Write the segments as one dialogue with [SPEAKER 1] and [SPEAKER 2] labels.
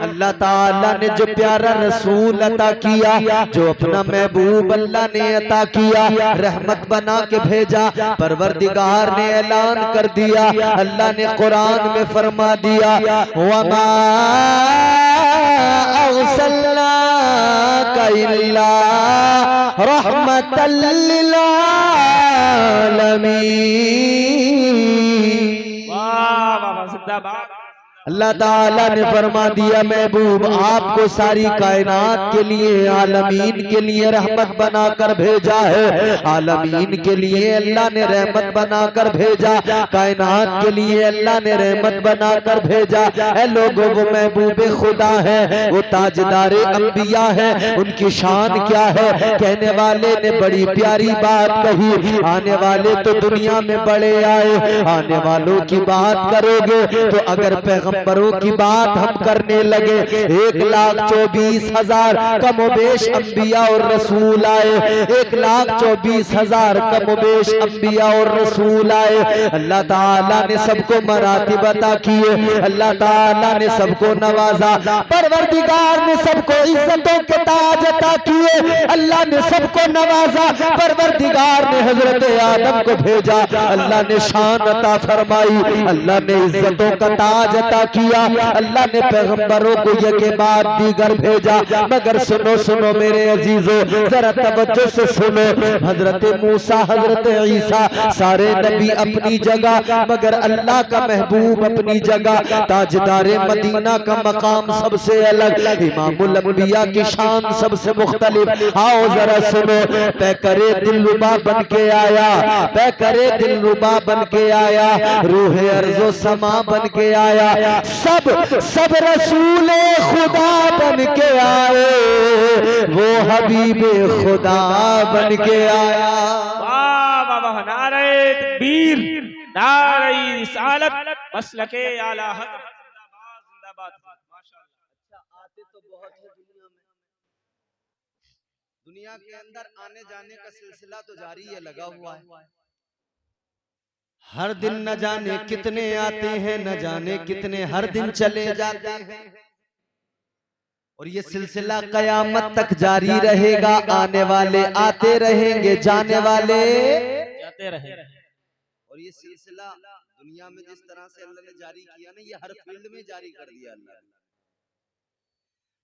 [SPEAKER 1] अल्लाह ताला ने जो प्यारा रसूल अता किया, जो अपना महबूब अल्लाह ने अता किया, रहमत बना के भेजा, परवरदिगार ने ऐलान कर दिया, अल्लाह ने कुरान में फरमा दिया, वमा अर्सलनाका इल्ला रहमतल लिल आलमीन।
[SPEAKER 2] वाह वाह जिंदाबाद।
[SPEAKER 1] अल्लाह ताला ने फरमा दिया, महबूब आपको सारी कायनात के लिए, आलमीन के लिए रहमत बनाकर भेजा है। आलमीन के लिए अल्लाह ने रहमत बनाकर भेजा, कायनात के लिए अल्लाह ने रहमत बनाकर भेजा। ऐ लोगों, वो महबूब खुदा है, वो ताजदारे अंबिया है, उनकी शान क्या है। कहने वाले ने बड़ी प्यारी बात कही, आने वाले तो दुनिया में बड़े आए, आने वालों की बात करोगे तो अगर पैगंबरों की बात हम करने लगे, 1,24,000 कमोबेश अंबिया और रसूल आए, 1,24,000 कमोबेश अंबिया और रसूल आए। अल्लाह ताला ने सबको मरातिब अता किए, अल्लाह ताला ने सबको नवाजा, परवरदिगार ने सबको इज्जतों के ताज अता किए, अल्लाह ने सबको नवाजा, परवरदिगार ने हजरत आदम को भेजा, अल्लाह ने शान अता फरमाई, अल्लाह ने इज्जतों का ताज अता किया, अल्लाह ने पैगंबरों को ये के बाद दीगर भेजा। मगर सुनो सुनो मेरे अजीजों, जरा तवज्जो से सुनो, हजरत मूसा, हजरत ईसा, सारे नबी अपनी जगह, मगर अल्लाह का महबूब अपनी जगह, ताजदारे मदीना का मकाम सबसे अलग, इमामुल अंबिया की शान सबसे मुख्तलिफ। आओ जरा सुनो, पैकरे दिलरुबा बन के आया, पैकरे दिलरुबा बन के आया, रूह अर्ज़ो समा बन के आया, सब रसूले खुदा बन के आए, वो हबीबे खुदा बन के आया।
[SPEAKER 2] वाह वाह वाह, नारे तकबीर, नारे रिसालत, मसलके आला हक, जिंदाबाद जिंदाबाद, माशाअल्लाह।
[SPEAKER 1] अच्छा, आते तो बहुत है दुनिया में, दुनिया के अंदर आने जाने का सिलसिला तो जारी है, लगा हुआ है। हर दिन न जाने कितने आते हैं, न जाने कितने हर दिन चले जाते हैं, और ये सिलसिला कयामत तक जारी रहेगा। आने वाले आते रहेंगे, जाने वाले
[SPEAKER 2] जाते रहेंगे।
[SPEAKER 1] और ये सिलसिला दुनिया में जिस तरह से अल्लाह ने जारी किया ना, ये हर फील्ड में जारी कर दिया अल्लाह ने।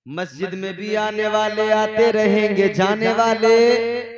[SPEAKER 1] मस्जिद में भी आने वाले आते रहेंगे, जाने वाले,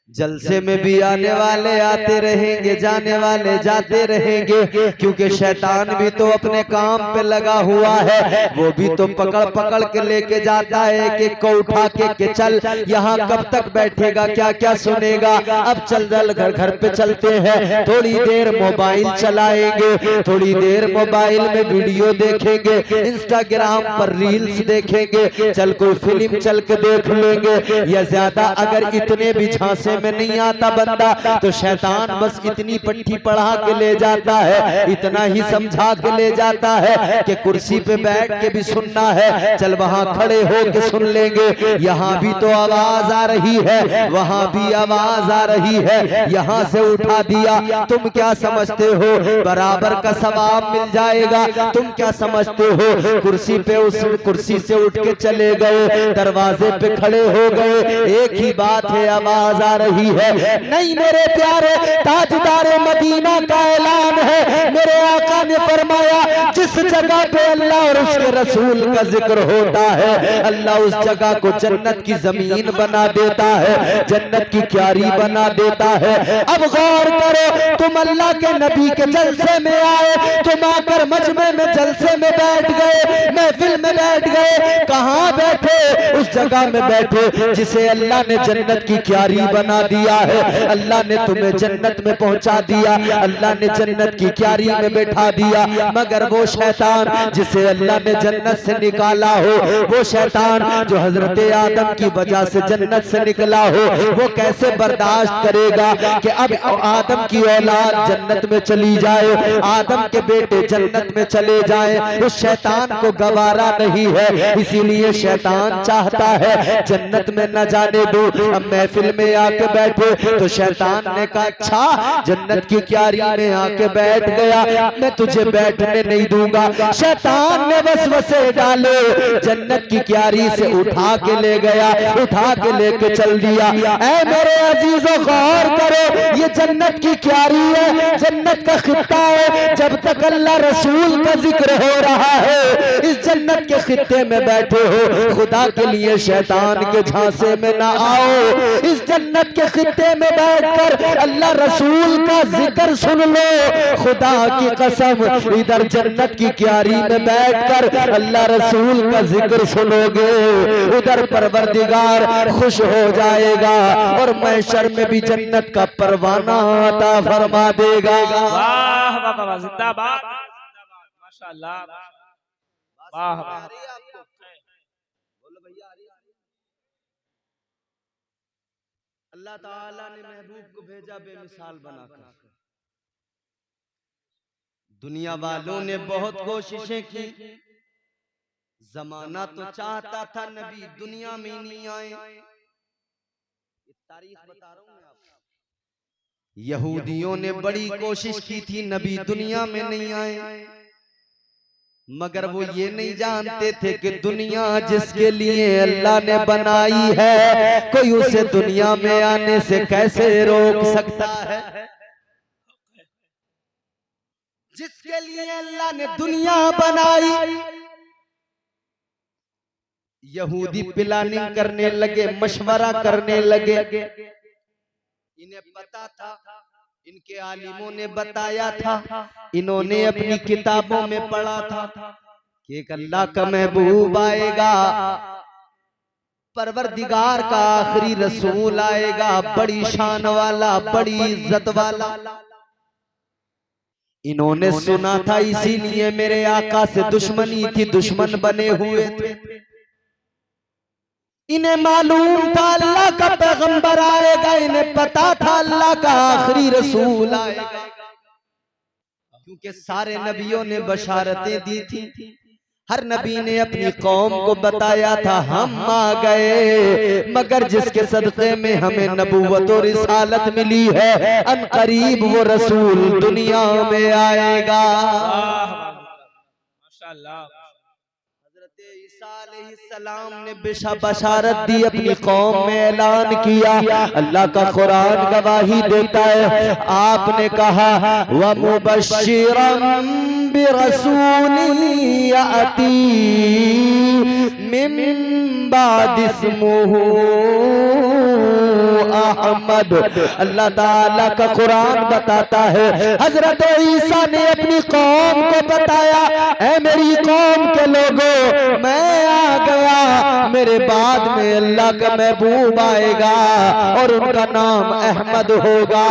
[SPEAKER 1] जलसे में भी आने वाले आते रहेंगे, जाने वाले जाते रहेंगे, क्योंकि शैतान भी तो अपने काम पे लगा हुआ है, वो भी तो पकड़ पकड़ के लेके जाता है कि को उठा के चल, यहाँ कब तक बैठेगा, क्या क्या सुनेगा। अब चल घर घर पे चलते हैं, थोड़ी देर मोबाइल चलाएंगे, थोड़ी देर मोबाइल में वीडियो देखेंगे, इंस्टाग्राम पर रील्स देखेंगे, चल कोई फिल्म चल के देख लेंगे, या ज्यादा अगर इतने भी झांसे में नहीं आता बंदा तो शैतान बस इतनी पट्टी पढ़ा के ले जाता है, इतना ही समझा के ले जाता है कि कुर्सी पे बैठ के भी सुनना है, चल वहां खड़े हो के सुन लेंगे, यहाँ भी तो आवाज आ रही है, वहां भी आवाज आ रही है, यहाँ से उठा दिया, तुम क्या समझते हो बराबर का सवाब मिल जाएगा, तुम क्या समझते हो कुर्सी पे, उस कुर्सी से उठ के चले गए, दरवाजे पे खड़े हो गए, एक ही बात है, आवाज आ रही है। नहीं मेरे प्यारे, ताजदारे मदीना का ऐलान है, मेरे आका ने फरमाया जिस जगह पे अल्लाह और उसके रसूल का जिक्र होता है, अल्लाह उस जगह को जन्नत की जमीन बना देता है, जन्नत की क्यारी बना देता है। अब गौर करो, तुम अल्लाह के नबी के जलसे में आए, तुम आकर मजमे में जलसे में बैठ गए, महफिल में बैठ गए, कहाँ बैठे? उस जगह में बैठे जिसे अल्लाह ने जन्नत की क्यारी बना दिया है, अल्लाह ने तुम्हें जन्नत में पहुंचा दिया, अल्लाह ने जन्नत की क्यारी में बैठा दिया। मगर वो शैतान जिसे अल्लाह ने जन्नत से निकाला हो, वो शैतान जो हजरत आदम की वजह से जन्नत से निकला हो, वो कैसे बर्दाश्त करेगा कि अब आदम की औलाद जन्नत में चली जाए, आदम के बेटे जन्नत में चले जाएं। उस शैतान को गवारा नहीं है, इसीलिए शैतान चाहता है जन्नत में न जाने दो। अब महफिल में आके आके बैठे। तो शैतान ने कहा अच्छा जन्नत की क्यारी में आके बैठ गया, मैं तुझे बैठने नहीं दूंगा। शैतान ने वसवसे डाले, जन्नत की क्यारी से उठा के ले गया, उठा के लेके चल दिया। ऐ मेरे अजीजों गौर करो, ये जन्नत की क्यारी है, जन्नत का खित्ता है। जब तक अल्लाह रसूल का जिक्र हो रहा है, इस जन्नत के खित्ते में बैठे हो, खुदा के लिए शैतान के झांसे में ना आओ। इस जन्नत के खित्ते में बैठकर अल्लाह रसूल का जिक्र सुन लो। खुदा की कसम, इधर जन्नत की क्यारी में बैठकर अल्लाह रसूल का जिक्र सुनोगे, उधर परवरदिगार खुश हो जाएगा और महशर में भी जन्नत का परवाना अता फरमा देगा।
[SPEAKER 2] वाह वाह वाह, जिंदाबाद जिंदाबाद, माशाअल्लाह, वाह वाह।
[SPEAKER 1] अल्लाह ताला ने महबूब को भेजा बेमिसाल बनाकर। दुनिया वालों ने बहुत कोशिशें की, जमाना तो चाहता था नबी दुनिया में नहीं आए। तारीख बता रहा हूं मैं आपको। यहूदियों ने बड़ी कोशिश की थी नबी दुनिया में नहीं आए, मगर वो ये नहीं जानते थे कि दुनिया जिसके लिए अल्लाह ने बनाई है, कोई उसे दुनिया में आने से कैसे रोक सकता है। जिसके लिए अल्लाह ने दुनिया बनाई, यहूदी प्लानिंग करने लगे, मशवरा करने लगे। इन्हें पता था, इनके आलिमों ने बताया था, इन्होंने अपनी किताबों में पढ़ा था कि एक अल्लाह का महबूब आएगा, परवरदिगार का आखिरी रसूल आएगा, बड़ी शान वाला, बड़ी इज्जत वाला। इन्होंने सुना था, इसीलिए मेरे आका से दुश्मनी थी, दुश्मन बने हुए थे। इन्हें मालूम था अल्लाह का पैगंबर आएगा, इन्हें पता था अल्लाह का आखिरी रसूल आएगा, क्योंकि सारे नबियों ने बशारतें दी थी। हर नबी ने अपनी कौम को बताया था हम आ गए, मगर जिसके सदक़े में हमें नबूवत और रिसालत मिली है, अनकरीब वो रसूल दुनिया में आएगा।
[SPEAKER 2] माशाअल्लाह।
[SPEAKER 1] सलाम ने बशारत दी, अपनी कौम में ऐलान किया। अल्लाह का कुरान गवाही देता है, आपने कहा व मुबश्शिरन बिरसूलिन याती मिन बाद इस्मुहु अहमद। अल्लाह ताला का कुरान बताता है, हजरत ईसा ने अपनी कौम को बताया, ऐ मेरी कौम के लोगों, मैं आ गया, मेरे बाद में अल्लाह का महबूब आएगा और उनका नाम अहमद होगा।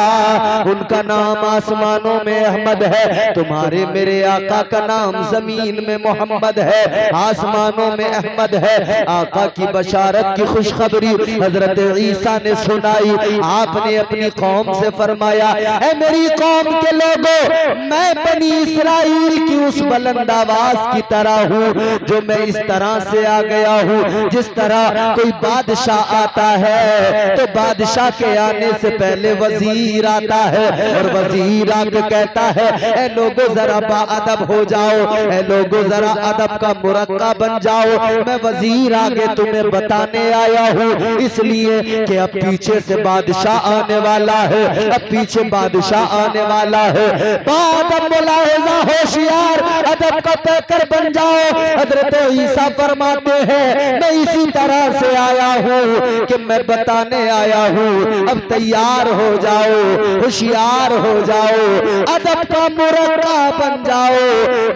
[SPEAKER 1] उनका नाम आसमानों में अहमद है, तुम्हारे मेरे आका का नाम जमीन में मोहम्मद है, आसमानों में अहमद है। आका की बशारत की खुशखबरी हजरत ईसा ने सुनाई। आपने अपनी कौम से फरमाया, ऐ मेरी कौम के लोगों, मैं बनी इस्राइल की उस बुलंद आवाज की तरह हूँ, जो मैं इस तरह से आ गया हूँ, जिस तरह कोई बादशाह आता है तो बादशाह के आने से पहले वजीर आता है, और वजीर आके कहता है, ऐ लोगों जरा बाअदब हो जाओ, ऐ लोगों जरा अदब का मुरक्का बन जाओ, मैं वजीर आगे तुम्हें बताने आया हूँ, इसलिए कि अब पीछे से बादशाह आने वाला है, अब पीछे बादशाह आने वाला है। बाअदब मुलाहिजा होशियार, अदब का पैकर बन जाओ। हजरत ईसा फरमाते हैं, मैं इसी तरह से आया हूँ कि मैं बताने आया हूँ, अब तैयार हो जाओ, होशियार हो जाओ, अदब का मुरक्का बन जाओ,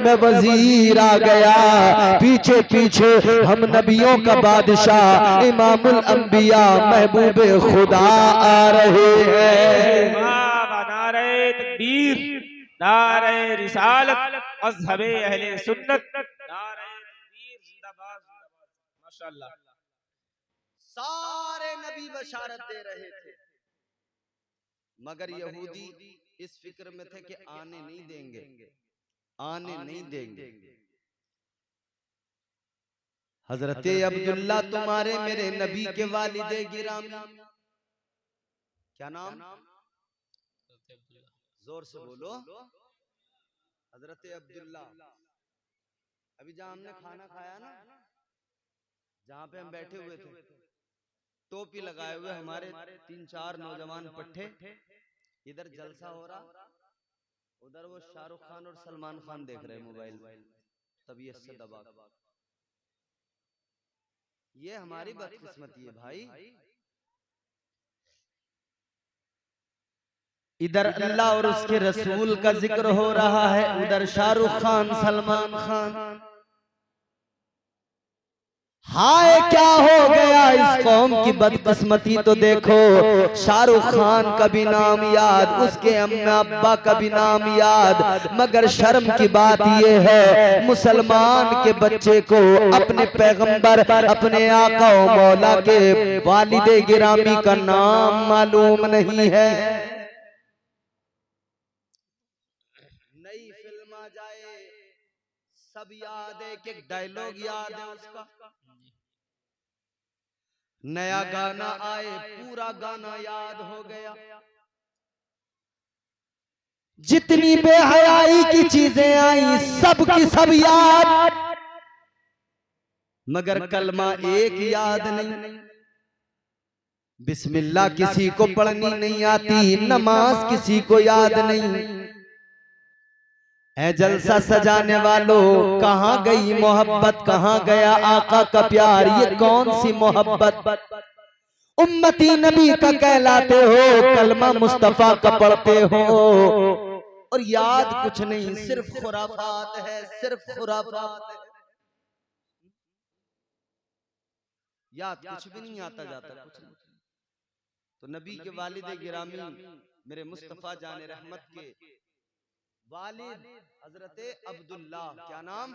[SPEAKER 1] मैं वजीर आ गया। पीछे पीछे हम नबियों का बादशाह इमामुल अंबिया महबूबे खुदा आ रहे हैं।
[SPEAKER 2] नारे तकबीर, नारे रिसालत, मज़हबे अहले सुन्नत, नारे तकबीर, जिंदाबाद जिंदाबाद, माशाअल्लाह।
[SPEAKER 1] सारे नबी बशारत दे रहे थे, मगर यहूदी इस फिक्र में थे कि आने नहीं देंगे, आने नहीं देंगे। हजरत अब्दुल्ला तुम्हारे मेरे नबी के वालिदे गिरामी, क्या नाम? जोर से बोलो। हजरत अब्दुल्ला। अभी जहां हमने खाना खाया ना, जहां पे हम बैठे हुए थे, टोपी लगाए हुए हमारे 3-4 नौजवान पट्टे, इधर जलसा हो रहा, उधर वो शाहरुख खान और सलमान खान देख रहे मोबाइल, तबीयत से दबा। ये हमारी बदकिस्मती है भाई। इधर अल्लाह और उसके रसूल का जिक्र हो रहा है, उधर शाहरुख खान सलमान खान। हाय क्या हो गया इस कौम की बदकिस्मती। तो देखो, शाहरुख खान का भी नाम याद, उसके अम्मा अब्बा का भी नाम याद, मगर शर्म की बात यह है मुसलमान के बच्चे को अपने पैगंबर, अपने आका और मौला के वालिदे गिरामी का नाम मालूम नहीं है। नई फिल्म आ जाए, सब याद है, एक डायलॉग याद है उसका। नया गाना आए, पूरा गाना याद हो गया। जितनी बेहयाई की चीजें आई, सब की सब याद, मगर कलमा एक याद नहीं। बिस्मिल्लाह किसी को पढ़नी नहीं आती, नमाज किसी को याद नहीं। है जलसा सजाने वालों, कहां गई मोहब्बत, कहां गया आका का प्यार, ये कौन सी मोहब्बत। उम्मती नबी का कहलाते हो, कलमा मुस्तफा का पढ़ते हो, और याद कुछ नहीं, सिर्फ खुराफात है, सिर्फ खुराफात है। याद कुछ भी नहीं आता जाता, कुछ नहीं। तो नबी के वालिद गिरामी मेरे मुस्तफा जाने रहमत के वालिद हजरत अब्दुल्ला, क्या नाम?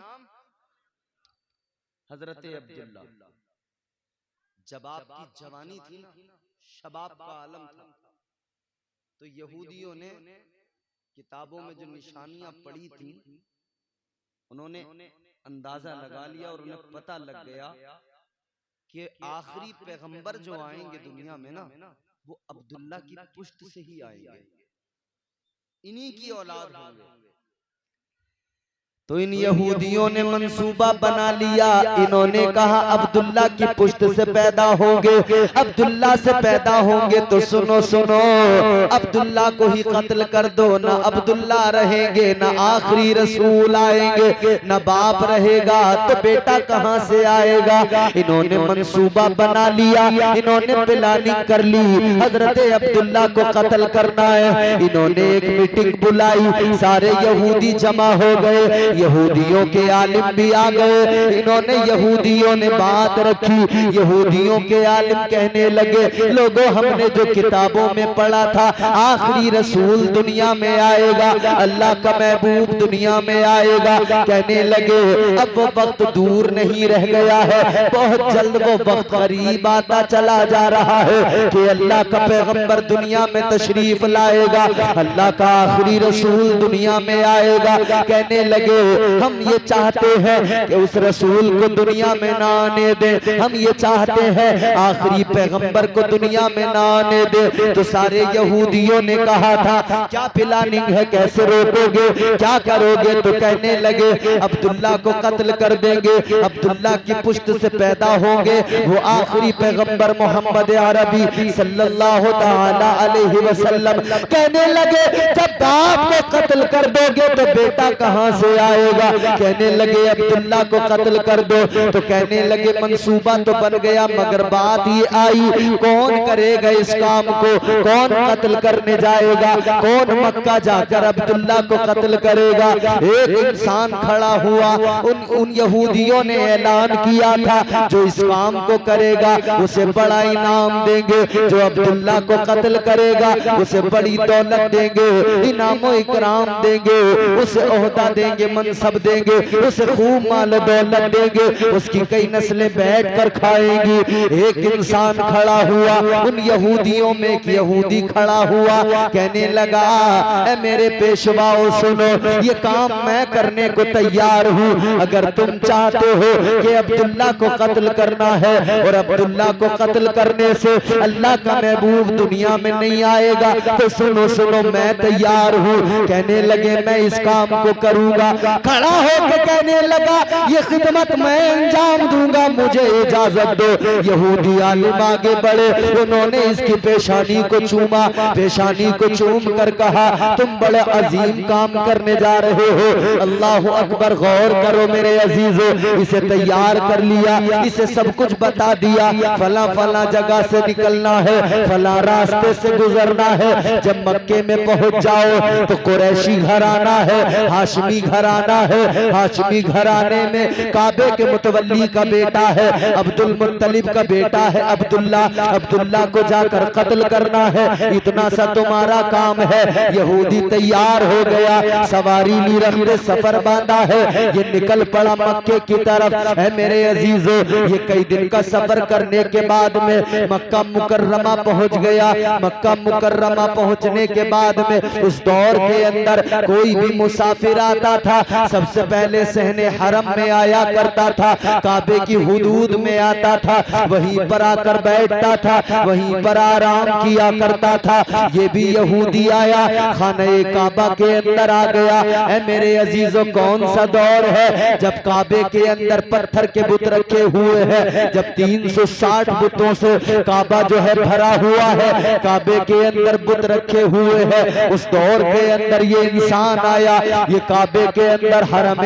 [SPEAKER 1] हजरत अब्दुल्ला। जब आपकी जवानी थी ना, शबाब का आलम था, तो यहूदियों ने किताबों में जो निशानियां पड़ी थी, उन्होंने अंदाजा लगा लिया और उन्हें पता लग गया कि आखिरी पैगंबर जो आएंगे दुनिया में ना, वो अब्दुल्ला की पुश्त से ही आएंगे, इन्हीं की औलाद होंगे। तो इन यहूदियों ने मंसूबा बना लिया, इन्होंने कहा अब्दुल्ला की पुश्त से पैदा होंगे, अब्दुल्ला से पैदा होंगे तो सुनो सुनो, अब्दुल्ला को ही कत्ल कर दो, ना अब्दुल्ला रहेंगे, ना आखिरी रसूल आएंगे, ना बाप रहेगा, तो बेटा कहां से आएगा। इन्होंने मंसूबा बना लिया, इन्होंने प्लानिंग कर ली, हजरत अब्दुल्ला को कत्ल करना है। इन्होंने एक मीटिंग बुलाई, सारे यहूदी जमा हो गए, यहूदियों के आलिम भी आ गए। इन्होंने यहूदियों ने बात रखी, यहूदियों के आलिम कहने लगे, लोगों हमने जो किताबों में पढ़ा था आखिरी रसूल दुनिया में आएगा, अल्लाह का महबूब दुनिया में आएगा, कहने लगे अब वो वक्त दूर नहीं रह गया है, बहुत जल्द वो वक्त करीब आता चला जा रहा है कि अल्लाह का पैगंबर दुनिया में तशरीफ लाएगा, अल्लाह का आखिरी रसूल दुनिया में आएगा। कहने लगे हम ये चाहते हैं कि उस रसूल को दुनिया में ना आने दे, हम ये चाहते हैं आखिरी पैगंबर को दुनिया में ना आने दे। तो सारे यहूदियों ने कहा था क्या प्लानिंग है, कैसे रोकोगे, क्या करोगे। तो कहने लगे अब्दुल्ला को कत्ल कर देंगे, अब्दुल्ला की पुश्त से पैदा होंगे वो आखिरी पैगंबर मोहम्मद अरबी सल्लल्लाहु ताला अलैहि वसल्लम। कहने लगे जब बाप को कत्ल कर दोगे तो बेटा कहां से आएगा। कहने लगे अब्दुल्ला को कत्ल कर दो। तो कहने लगे मंसूबा तो बन गया, मगर बात ये आई कौन करेगा इस काम को, कौन कत्ल करने जाएगा, कौन मक्का जाकर अब्दुल्ला को कत्ल करेगा। एक इंसान खड़ा हुआ, उन यहूदियों ने ऐलान किया था जो इस काम को करेगा उसे बड़ा इनाम देंगे, जो अब्दुल्ला को कत्ल करेगा उसे बड़ी दौलत देंगे, इनाम इकराम देंगे, उसे ओहदा देंगे, मनसब देंगे, उसे खूब माल दौलत देंगे, उसकी कई नस्लें बैठ कर खाएंगी। एक इंसान खड़ा हुआ, उन यहूदियों में एक यहूदी खड़ा हुआ, कहने लगा ए मेरे पेशवाओं सुनो, ये काम मैं करने को तैयार हूँ। अगर तुम चाहते हो कि अब्दुल्ला को कत्ल करना है और अब्दुल्ला को कत्ल करने से अल्लाह का महबूब दुनिया में नहीं आएगा, तो सुनो सुनो मैं तैयार हूँ। कहने लगे मैं इस काम को करूंगा। खड़ा होकर कहने लगा ये खिदमत मैं अंजाम दूंगा, मुझे इजाजत दो। यहूदी आलिम आगे बढ़े, उन्होंने इसकी पेशानी को चूमा, पेशानी को चूम कर कहा तुम बड़े अजीम काम करने जा रहे हो। अल्लाह अकबर, गौर करो मेरे अजीजों, इसे तैयार कर लिया, इसे सब कुछ बता दिया, फला फला जगह से निकलना है, फला रास्ते से गुजरना है। जब मक्के में पहुंच जाओ तो कुरैशी घराना है, हाशमी घराना है, हाशमी घराने में काबे के मुतवल्ली का बेटा है, अब्दुल मुत्तलिब का बेटा है अब्दुल्ला, अब्दुल्ला को जाकर कत्ल करना है, इतना सा तुम्हारा काम है। यहूदी तैयार हो गया, सवारी नहीं रखते, सफर बांधा है, ये निकल पड़ा मक्के की तरफ। है मेरे अजीजों, ये कई दिन का सफर करने के बाद में मक्का मुकर्रमा पहुंच गया। मक्का मुकर्रमा पहुंचने के बाद में उस दौर के अंदर कोई भी मुसाफिर आता था, सबसे पहले सहने हरम में आया करता था, काबे की हुदूद में आता था, वहीं पर आकर बैठता था, वहीं पर आराम किया करता था। ये भी यहूदी आया, खाने काबा के अंदर आ गया। ऐ मेरे अजीजों, कौन सा दौर है जब काबे के अंदर पत्थर के बुत रखे हुए हैं, जब 360 बुतों से काबा जो है भरा हुआ है, काबे के अंदर बुत रखे हुए हैं। उस दौर के अंदर ये इंसान आया, ये काबे के अंदर हरम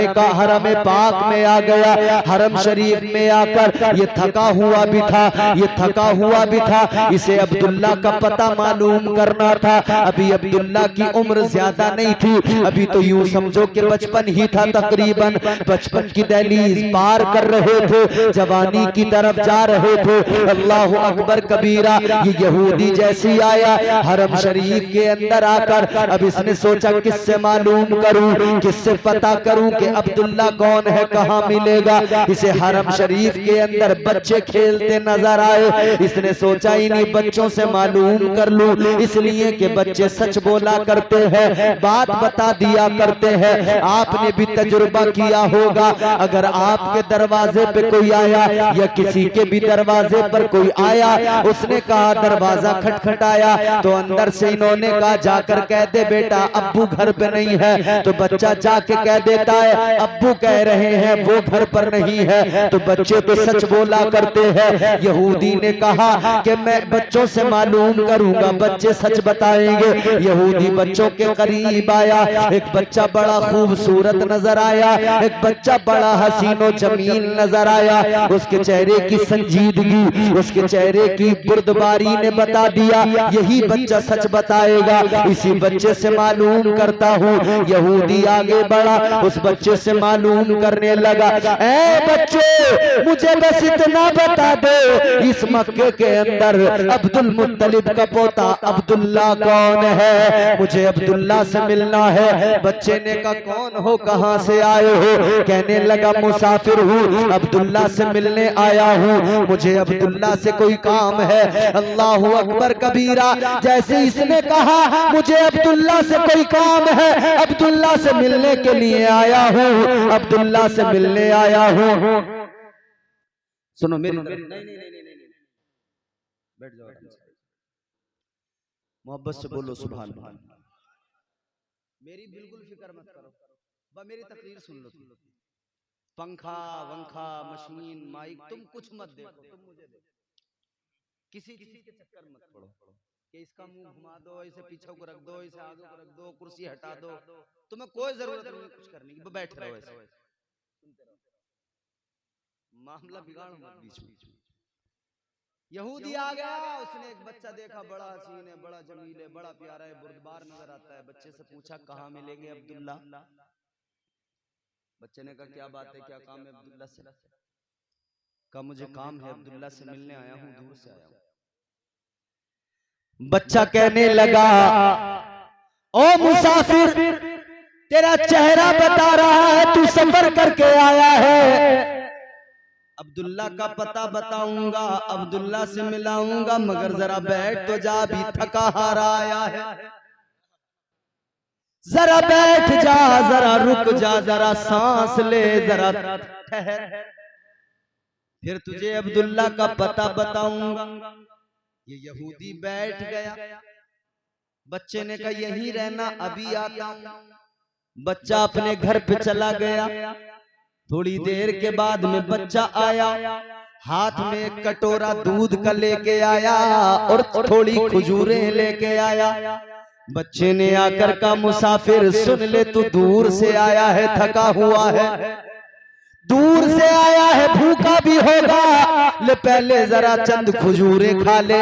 [SPEAKER 1] पाक में आ गया। हरम शरीफ में आकर ये थका हुआ भी था, ये थका हुआ भी था। इसे अब्दुल्ला का पता मालूम करना था। अभी अब्दुल्ला की उम्र ज्यादा नहीं थी, अभी तो यूं समझो कि बचपन ही था, तकरीबन बचपन की दहलीज पार कर रहे थे, जवानी की तरफ जा रहे थे। अल्लाह अकबर कबीरा। ये यहूदी जैसी आया हरम शरीफ के अंदर आकर, अब इसने सोचा किससे मालूम करूं, किससे पता करूं कि अब्दुल्ला कौन है, कहां मिलेगा। इसे हरम शरीफ के अंदर बच्चे खेलते नजर आए, इसने सोचा इन्हीं बच्चों से मालूम कर लूं, इसलिए कि बच्चे सच बोला करते हैं, बात बता दिया करते हैं। आपने भी तजुर्बा किया होगा, अगर आपके दरवाजे पे कोई आया या किसी के भी दरवाजे पर कोई आया, उसने कहा दरवाजा खटखटाया, तो अंदर से इन्होंने कहा जाकर कह दे बेटा अब्बू घर पे नहीं है, तो बच्चा जाके कह देता है अब्बू कह रहे हैं वो घर पर नहीं है, तो बच्चे तो सच बोला करते हैं। यहूदी ने कहा कि मैं बच्चों से मालूम करूंगा, बच्चे सच बताएंगे। यहूदी बच्चों के करीब आया, एक बच्चा बड़ा खूबसूरत नजर आया, एक बच्चा बड़ा हसीनो जमील नजर आया। उसके चेहरे की संजीदगी, उसके चेहरे की बुर्दबारी ने बता दिया यही बच्चा सच बताएगा, इसी बच्चे से मालूम करता हूँ। यहूदी आगे बढ़ा, उस बच्चे से मालूम करने लगा, ऐ बच्चे मुझे बस इतना बता दो, इस मक्के के अंदर अब्दुल मुत्तलिब का पोता अब्दुल्ला कौन है, मुझे अब्दुल्ला से मिलना है। बच्चे ने कहा कौन हो, कहां से आए हो? कहने लगा मुसाफिर हूँ, अब्दुल्ला से मिलने आया हूँ, मुझे अब्दुल्ला से कोई काम है। अल्लाह अकबर कबीरा। जैसे इसने कहा मुझे अब्दुल्ला से कोई काम है, अब्दुल्ला से मिलने के लिए आया हूँ, अब्दुल्ला से मिलने आया हूँ। सुनो मेरी नहीं, बैठ जाओ, मोहब्बत से बोलो सुभान अल्लाह। मेरी बिल्कुल फिक्र मत करो, बस मेरी तकरीर सुन लो। पंखा वंखा मशीन माइक तुम कुछ मत देखो, तुम मुझे देखो, किसी चीज के चक्कर मत पड़ो कि इसका मुंह घुमा दो, इसे पीछे को रख दो, इसे आगे को रख दो, कुर्सी हटा दो, तुम्हें कोई जरूरत नहीं कुछ करने की, बैठ रहो ऐसे सुनते रहो, मामला बिगाड़ो मत बीच में। यहूदी आ गया, उसने एक बच्चा देखा, बड़ा हसीन है, बड़ा जमील है, बड़ा प्यारा है, बुर्दबार नजर आता है। बच्चे से पूछा कहाँ मिलेंगे अब्दुल्ला? बच्चे ने कहा क्या बात है, क्या काम है अब्दुल्ला से? कहा मुझे काम है, अब्दुल्ला से मिलने आया हूँ, दूर से आया हूँ। बच्चा कहने लगा ओ मुसाफिर, तेरा चेहरा बता रहा है तू सफर करके आया है। अब्दुल्ला का पता बताऊंगा, अब्दुल्ला से मिलाऊंगा, मगर जरा बैठ तो जा, भी थका हारा आया है। जरा बैठ जा, जरा रुक जा, जरा सांस ले, जरा ठहर, फिर तुझे अब्दुल्ला का पता बताऊंगा। ये यहूदी बैठ गया। बच्चे ने कहा यही रहना, अभी आता हूं। बच्चा अपने घर पे चला गया। थोड़ी देर के बाद में बच्चा आया, हाथ में एक कटोरा दूध का लेके आया और थोड़ी खजूरें लेके आया। बच्चे ने आकर कहा मुसाफिर सुन ले, तू दूर से आया है, थका हुआ है, दूर से आया है, भूखा भी होगा, ले पहले जरा चंद खजूरें खा ले,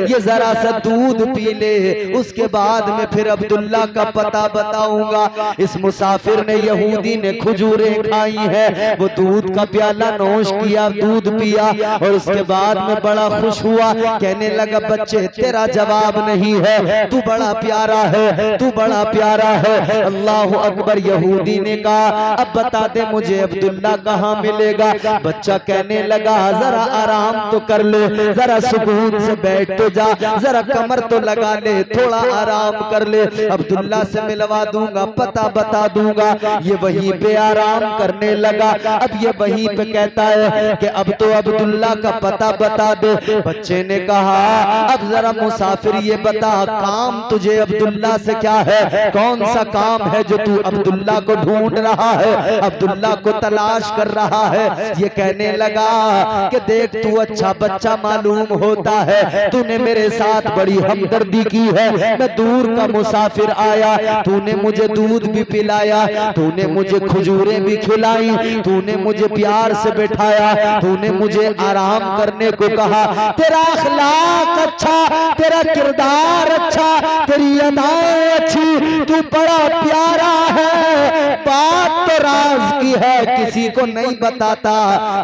[SPEAKER 1] ये जरा सा दूध पी ले, उसके बाद में फिर अब्दुल्ला का पता बताऊंगा। इस मुसाफिर ने, यहूदी ने खजूरें खाई है, वो दूध का प्याला नोश किया, दूध पिया और उसके बाद में बड़ा खुश हुआ। कहने लगा बच्चे तेरा जवाब नहीं है, तू बड़ा प्यारा है, तू बड़ा प्यारा है। अल्लाह अकबर। यहूदी ने कहा अब बता दे मुझे अब्दुल्ला कहाँ मिलेगा। बच्चा कहने लगा जरा आराम तो कर ले, जरा सुकून से बैठ तो जा, जरा कमर तो लगा ले, थोड़ा आराम कर ले, अब्दुल्ला से मिलवा दूंगा, पता बता दूंगा। ये वहीं पे आराम करने लगा। अब ये वहीं पे कहता है कि अब तो अब्दुल्ला का पता बता दे। बच्चे ने कहा अब जरा मुसाफिर ये बता काम तुझे अब्दुल्ला से क्या है, कौन सा काम है जो तू अब्दुल्ला को ढूंढ रहा है, अब्दुल्ला को तलाश कर रहा है। ये कहने लगा कि देख तू अच्छा बच्चा मालूम होता है, तूने मेरे साथ बड़ी हमदर्दी की है, मैं दूर का मुसाफिर आया, तूने मुझे दूध भी पिलाया, तूने मुझे खजूरें भी खिलाई, तूने मुझे प्यार से बैठाया, तूने मुझे आराम करने को कहा। तेरा अखलाक अच्छा, तेरा किरदार अच्छा, तेरी अदाएं अच्छी, तू बड़ा प्यारा है। बात तो राज की है, किसी को नहीं बताता,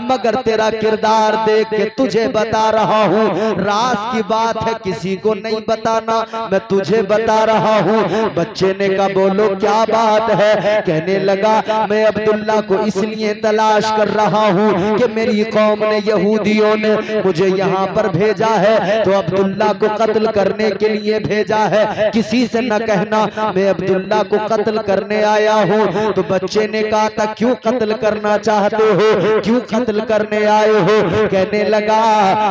[SPEAKER 1] मगर तेरा किरदार देख के तुझे बता रहा हूँ। राज की बात है, किसी को नहीं बताना, मैं तुझे बता रहा हूँ। बच्चे ने कहा बोलो क्या बात है। कहने लगा मैं अब्दुल्ला को इसलिए तलाश कर रहा हूँ कि मेरी कौम ने, यहूदियों ने मुझे यहाँ पर भेजा है, तो अब्दुल्ला को कत्ल करने के लिए भेजा है, किसी से न कहना मैं अब्दुल्ला को कत्ल करने आया हूँ। तो बच्चे ने कहा था क्यों कत्ल करना चाहते हो, क्यों कत्ल करने आए हो। कहने लगा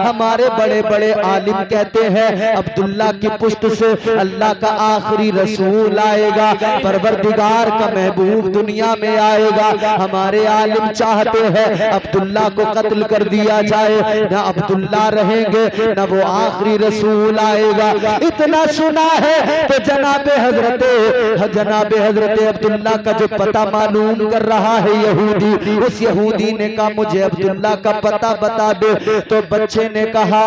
[SPEAKER 1] हमारे बड़े बड़े आलिम कहते हैं अब्दुल्ला की पुष्ट से अल्लाह का आखिरी रसूल आएगा, परवरदिगार का महबूब दुनिया में आएगा। हमारे आलिम चाहते हैं अब्दुल्ला को कत्ल कर दिया जाए, ना अब्दुल्ला रहेंगे ना वो आखिरी रसूल आएगा। इतना सुना है तो जनाबे हजरत अब्दुल्ला का जो पता मालूम कर रहा है यहूदी, उस यहूदी ने कहा मुझे अब्दुल्ला का पता बता दे। तो बच्चे ने कहा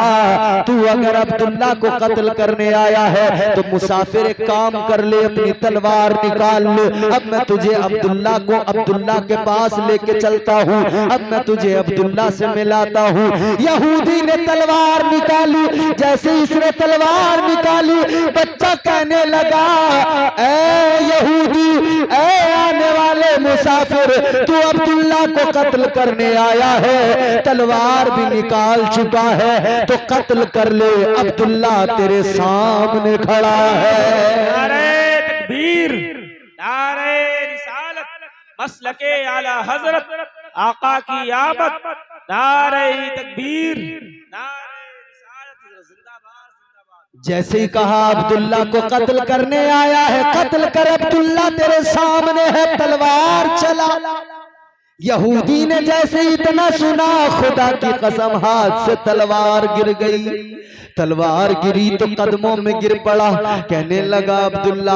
[SPEAKER 1] तू अगर अब्दुल्ला को कत्ल करने आया है तो मुसाफिर एक काम कर ले, अपनी तलवार निकाल ले, अब मैं तुझे अब्दुल्ला के पास लेके चलता हूँ, अब मैं तुझे अब्दुल्ला से मिलाता हूँ। यहूदी ने तलवार निकाली, जैसे इसने तलवार निकाली बच्चा कहने लगा ऐ यहूदी, ऐ आने वाले मुसाफिर, तू अब्दुल्ला को कत्ल करने आया है, तलवार भी निकाल चुका है, तो कत्ल कर ले, अब्दुल्ला तेरे सामने खड़ा है।
[SPEAKER 2] नारे तकबीर, नारे रिसालत, मसलके आला हजरत, आका की आमद, नारे तकबीर, नारे रिसालत, जिंदाबाद जिंदाबाद।
[SPEAKER 1] जैसे ही कहा अब्दुल्ला को कत्ल करने आया है, कत्ल कर, अब्दुल्ला तेरे सामने है, तलवार चला। यहूदी ने जैसे इतना सुना खुदा की कसम हाथ से तलवार गिर गई। तलवार गिरी तो कदमों में गिर पड़ा। कहने लगा अब्दुल्ला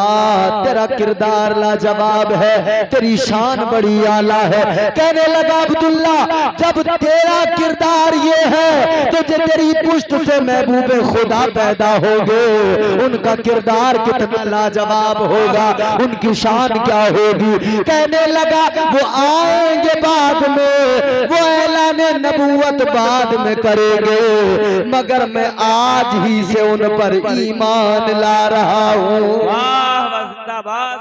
[SPEAKER 1] तेरा किरदार लाजवाब है, तेरी शान बड़ी आला है। कहने लगा अब्दुल्ला जब तेरा किरदार ये है तो जो तेरी पुष्ट से महबूबे खुदा पैदा हो गए, उनका किरदार कितना लाजवाब होगा, उनकी शान क्या होगी। कहने लगा वो आएंगे बाद में, वो ऐलान नबूवत बाद में करेंगे, मगर मैं आज ही से उन पर ईमान ला रहा हूँ।
[SPEAKER 2] वाह जिंदाबाद,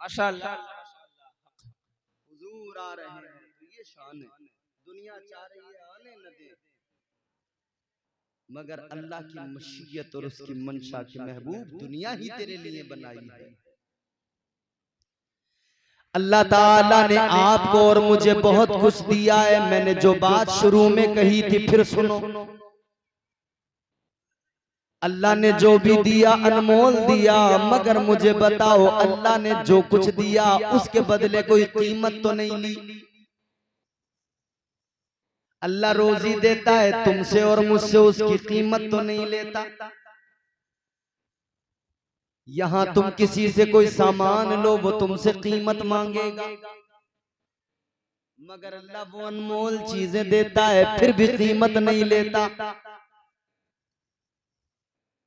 [SPEAKER 2] माशाअल्लाह
[SPEAKER 1] हुजूर आ रहे हैं तो ये शान है। दुनिया चाह रही है आने न दे, मगर अल्लाह की मशीयत और उसकी मंशा के महबूब दुनिया ही तेरे लिए बनाई है। अल्लाह ताला ने आपको और मुझे बहुत कुछ दिया है। मैंने जो बात शुरू में कही थी फिर सुनो, अल्लाह ने जो भी दिया अनमोल दिया, मगर मुझे बताओ अल्लाह ने जो कुछ दिया उसके बदले कोई कीमत तो नहीं ली। अल्लाह रोजी देता है तुमसे और मुझसे, उसकी कीमत तो नहीं लेता। यहां तुम किसी से कोई सामान लो वो तुमसे कीमत मांगेगा, मगर अल्लाह वो अनमोल चीजें देता है फिर भी कीमत नहीं लेता।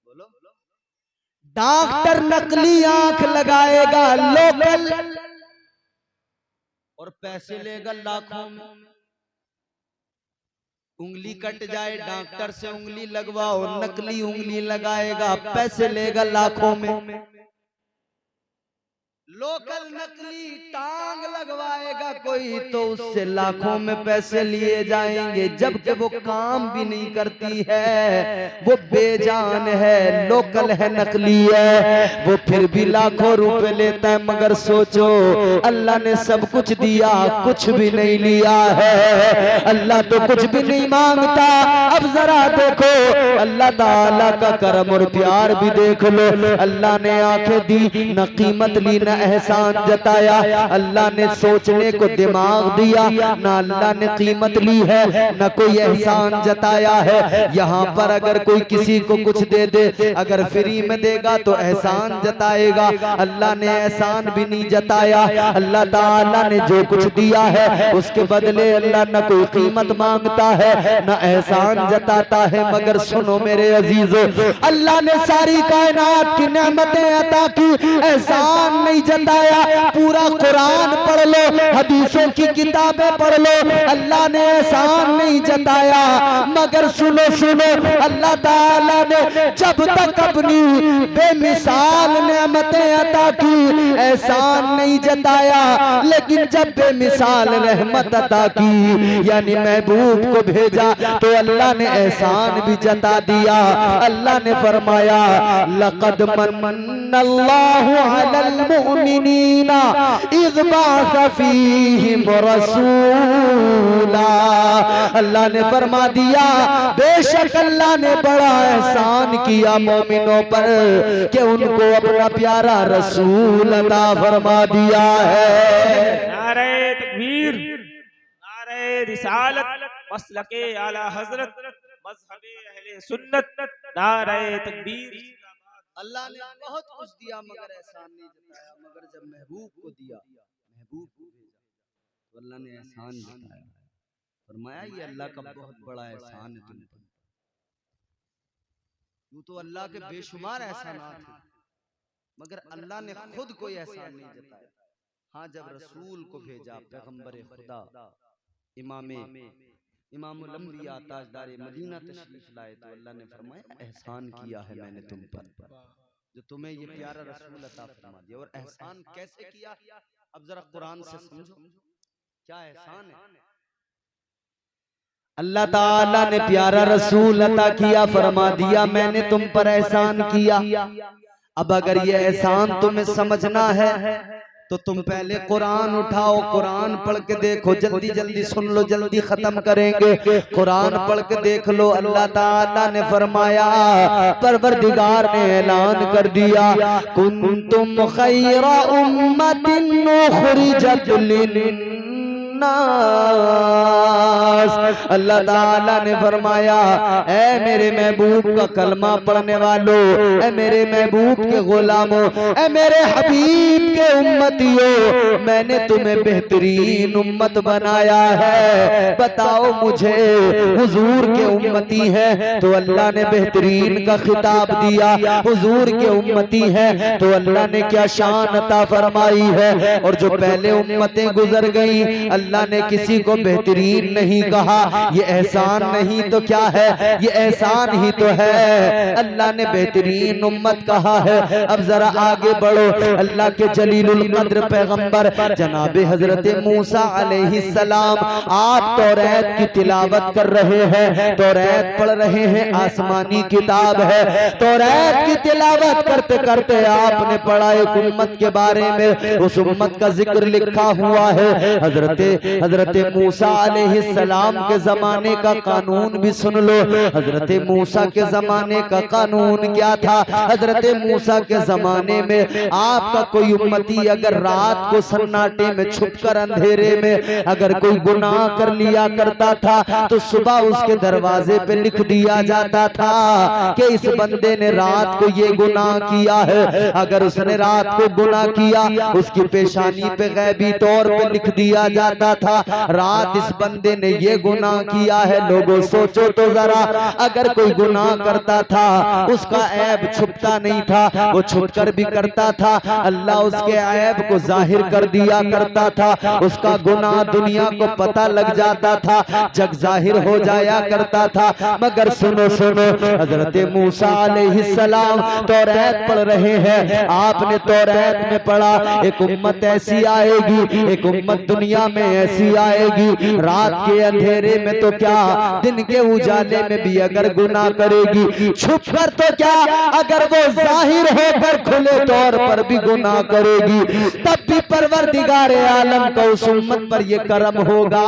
[SPEAKER 1] बोलो, डॉक्टर नकली आंख लगाएगा लोकल और पैसे लेगा लाखों में। उंगली कट जाए डॉक्टर से उंगली लगवाओ, नकली उंगली लगाएगा पैसे लेगा लाखों में। लोकल नकली टांग लगवाएगा कोई तो उससे लाखों में पैसे लिए जाएंगे, जबकि वो काम भी नहीं करती है, वो बेजान है, लोकल है, नकली है, वो फिर भी लाखों रुपए लेता है। मगर सोचो अल्लाह ने सब कुछ दिया कुछ भी नहीं लिया है। अल्लाह तो कुछ भी नहीं मांगता। अब जरा देखो अल्लाह ताला का करम और प्यार भी देख लो। अल्लाह ने आंखें दी, न कीमत ली न एहसान जताया। अल्लाह ने सोचने को दिमाग दिया, ना अल्लाह ने कीमत ली है न कोई एहसान जताया है। यहाँ पर अगर कोई किसी को कुछ दे दे, अगर फ्री में देगा तो एहसान जताएगा, अल्लाह ने एहसान भी नहीं जताया। अल्लाह ताला ने जो कुछ दिया है उसके बदले अल्लाह न कोई कीमत मांगता है न एहसान जताता है। मगर सुनो मेरे अजीजों, अल्लाह ने सारी कायनात की नेमतें अता की, एहसान नहीं जताया। पूरा कुरान पढ़ लो, हदीसों की किताबें पढ़ लो, अल्लाह ने एहसान नहीं जताया। मगर सुनो सुनो, अल्लाह ताला ने जब तक अपनी बेमिसाल नेमतें अता की एहसान नहीं जताया, लेकिन जब बेमिसाल रहमत अता की यानी महबूब को भेजा तो अल्लाह ने एहसान भी जता दिया। अल्लाह ने फरमाया लक़द मन्नल्लाहु अलल मुमिनीना इज़ बअस फ़ीहिम रसूला। अल्लाह ने फरमा दिया बेशक अल्लाह ने बड़ा एहसान किया मोमिनों पर कि उनको अपना प्यारा रसूल अता फरमा दिया है।
[SPEAKER 2] नारे तकबीर, नारे रिसालत, मसलके आला हजरत, मज़हबे अहले सुन्नत, नारे तकबीर।
[SPEAKER 1] अल्लाह ने बहुत कुछ दिया मगर एहसान नहीं जताया। मगर जब महबूब को दिया, महबूब को भेजा तो अल्लाह ने एहसान जताया। फरमाया ये अल्लाह का बहुत बड़ा एहसान है तुम पर। यूं तो अल्लाह के बेशुमार एहसानात हैं, मगर अल्लाह ने खुद कोई एहसान नहीं जताया। हाँ, जब रसूल को भेजा, पैगंबर खुदा इमामुल अंबिया ताजदार मदीना तशरीफ लाए तो अल्लाह ने फरमाया एहसान किया है मैंने तुम पर, जो तुम्हें ये प्यारा रसूल अता फरमा दिया। और एहसान कैसे किया, अब जरा कुरान से समझो क्या एहसान है। अल्लाह ताला ने प्यारा रसूल अता किया, फरमा दिया मैंने तुम पर एहसान किया। अब अगर ये एहसान तुम्हें समझना है तो तुम पहले कुरान उठाओ, कुरान पढ़ के देखो। जल्दी जल्दी सुन लो, जल्दी खत्म करेंगे। कुरान पढ़ के देख लो। अल्लाह ताला ने फरमाया, परवरदिगार ने ऐलान कर दिया कुंतुम खैरा उम्मतिन उखरिजत लिन्नास। अल्लाह ताला ने फरमाया ऐ मेरे महबूब का कलमा पढ़ने वालों, ऐ मेरे महबूब के गुलामों, ऐ मेरे हबीब के उम्मतियों, मैंने तुम्हें बेहतरीन उम्मत बनाया है। बताओ मुझे हुजूर के उम्मती है तो अल्लाह ने बेहतरीन का खिताब दिया। हुजूर के उम्मती है तो अल्लाह ने क्या शान अता फरमाई है। और जो पहले उम्मतें गुजर गई अल्लाह ने किसी को बेहतरीन नहीं कहा, ये एहसान नहीं तो क्या है, ये एहसान ही तो है। अल्लाह ने बेहतरीन उम्मत कहा है। अब जरा आगे बढ़ो, अल्लाह के जलीलुल कद्र पैगंबर जनाब हजरत मूसा अलैहिस्सलाम आप तौरात की तिलावत कर रहे हैं, तौरात पढ़ रहे हैं, आसमानी किताब है। तौरात की तिलावत करते करते आपने पढ़ा एक उम्मत के बारे में, उस उम्मत का जिक्र लिखा हुआ है। हजरत मूसा अलैहिस्सलाम के जमाने का कानून भी सुन लो। हजरत मूसा के जमाने का कानून क्या था? हजरत मूसा के जमाने में आपका कोई उम्मती अगर रात को सन्नाटे में छुपकर अंधेरे में अगर कोई गुनाह कर लिया करता था तो सुबह उसके दरवाजे पे लिख दिया जाता था कि इस बंदे ने रात को ये गुनाह किया है। अगर उसने रात को गुनाह किया उसकी पेशानी पे गैबी तौर पे लिख दिया जाता था रात इस बंदे ने ये गुनाह किया है। लोगों सोचो तो जरा, अगर कोई गुनाह करता था उसका ऐब छुपता नहीं था, वो छुपकर भी करता था, अल्लाह उसके ऐब को जाहिर कर दिया करता था। उसका गुनाह दुनिया को पता लग जाता था, जग जाहिर हो जाया करता था। मगर सुनो सुनो, हजरत मूसा अलैहिस्सलाम तौरात पढ़ रहे हैं। आपने तौरात में पढ़ा एक उम्मत ऐसी आएगी, एक उम्मत दुनिया में ऐसी आएगी, रात के अंधेरे में तो क्या दिन के उजाले में भी अगर गुनाह करेगी, छुप कर तो क्या अगर वो जाहिर होकर खुले तौर पर भी गुनाह करेगी, तब भी परवरदिगारे आलम का उस उम्मत पर ये करम होगा,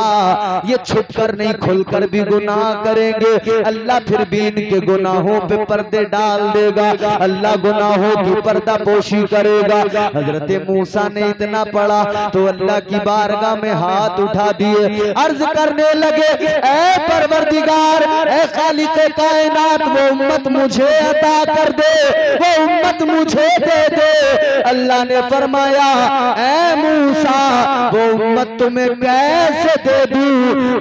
[SPEAKER 1] ये छुप कर नहीं खुलकर भी गुनाह करेंगे। अल्लाह फिर भी इनके गुनाहों पे पर्दे डाल देगा, अल्लाह गुनाहों की पर्दा पोशी करेगा। हजरत मूसा ने इतना पढ़ा तो अल्लाह की बारगाह में हाथ उठा दिए, अर्ज करने लगे, ऐ परवरदिगार, ऐ खालिक़े कायनात, वो उम्मत मुझे अता कर दे, वो उम्मत मुझे दे दे। अल्लाह ने फरमाया, ऐ मूसा, वो उम्मत तुम्हें कैसे दे दूं,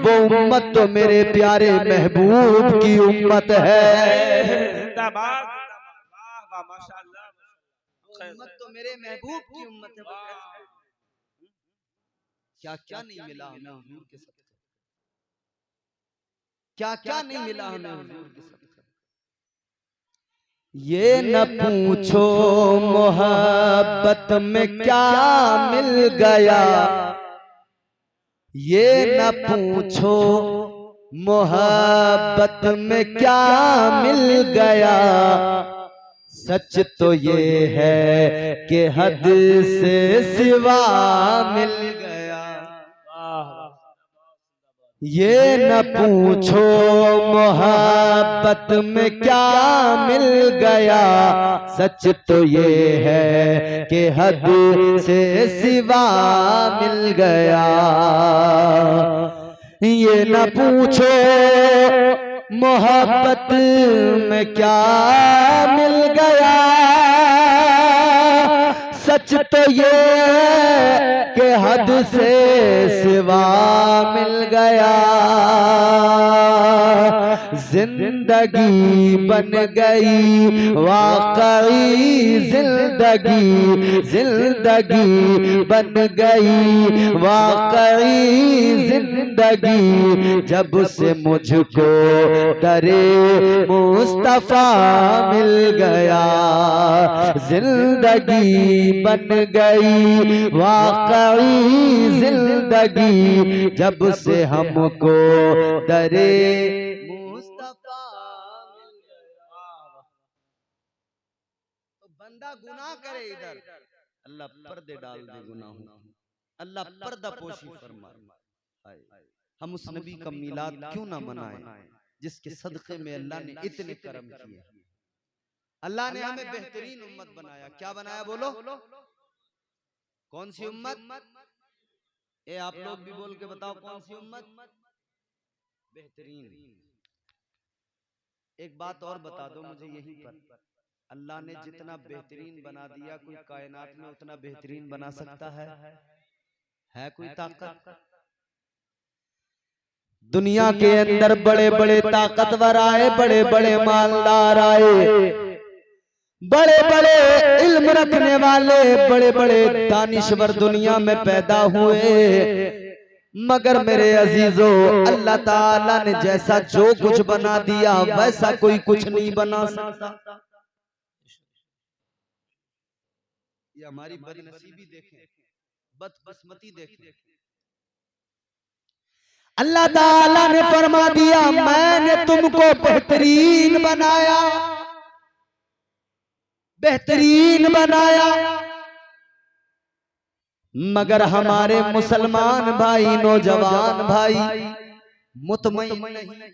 [SPEAKER 1] वो उम्मत तो मेरे प्यारे महबूब की उम्मत है।
[SPEAKER 2] जिंदाबाद, वाह वाह, माशाअल्लाह,
[SPEAKER 1] उम्मत तो मेरे महबूब की उम्मत है। क्या क्या नहीं मिला हमें हुजूर के सदक़े, क्या क्या नहीं मिला हमें हुजूर के सदक़े। ये न पूछो मोहब्बत में क्या मिल गया, ये न पूछो मोहब्बत में क्या मिल गया, सच तो ये है कि हद से सिवा मिल गया। ये न पूछो मोहब्बत में क्या मिल गया, सच तो ये है कि हद से सिवा मिल गया। ये न पूछो मोहब्बत में क्या मिल गया, सच तो ये कि हद से सिवा मिल गया। जिंदगी बन गई वाकई जिंदगी, जिंदगी बन गई वाकई जिंदगी, जब से मुझको दरे मुस्तफा मिल गया। जिंदगी बन गई वाकई जिंदगी, जब से हमको दरे मुस्तफा मिल गया। तो बंदा गुनाह करे इधर, अल्लाह पर्दे डाल दे गुनाहों, अल्लाह पर्दा पोशी फरमाए। हम उस नबी का मिलाद क्यों ना मनाएं जिसके सदक़े में अल्लाह ने इतने करम किए। अल्लाह ने हमें बेहतरीन उम्मत बनाया। क्या बनाया बोलो? कौन सी उम्मत? ए आप लोग भी बोल के बताओ, कौन सी उम्मत? बेहतरीन। एक बात और बता दो मुझे यहीं पर, अल्लाह ने जितना बेहतरीन बना दिया कोई कायनात में उतना बेहतरीन बना सकता है कोई ताकत? दुनिया के अंदर बड़े बड़े ताकतवर आए, बड़े बड़े मालदार आए, बड़े बड़े इल्म रखने वाले, बड़े बड़े दानिश्वर दुनिया में पैदा हुए, मगर मेरे अजीजों, अल्लाह ताला ने जैसा जो कुछ बना दिया वैसा कोई कुछ नहीं बना सकता। ये हमारी बदनसीबी देखें, बदकिस्मती देखें। अल्लाह ताला ने फरमा दिया मैंने तुमको बेहतरीन बनाया, बेहतरीन बनाया। मगर हमारे मुसलमान भाई, नौजवान भाई मुतमईन नहीं।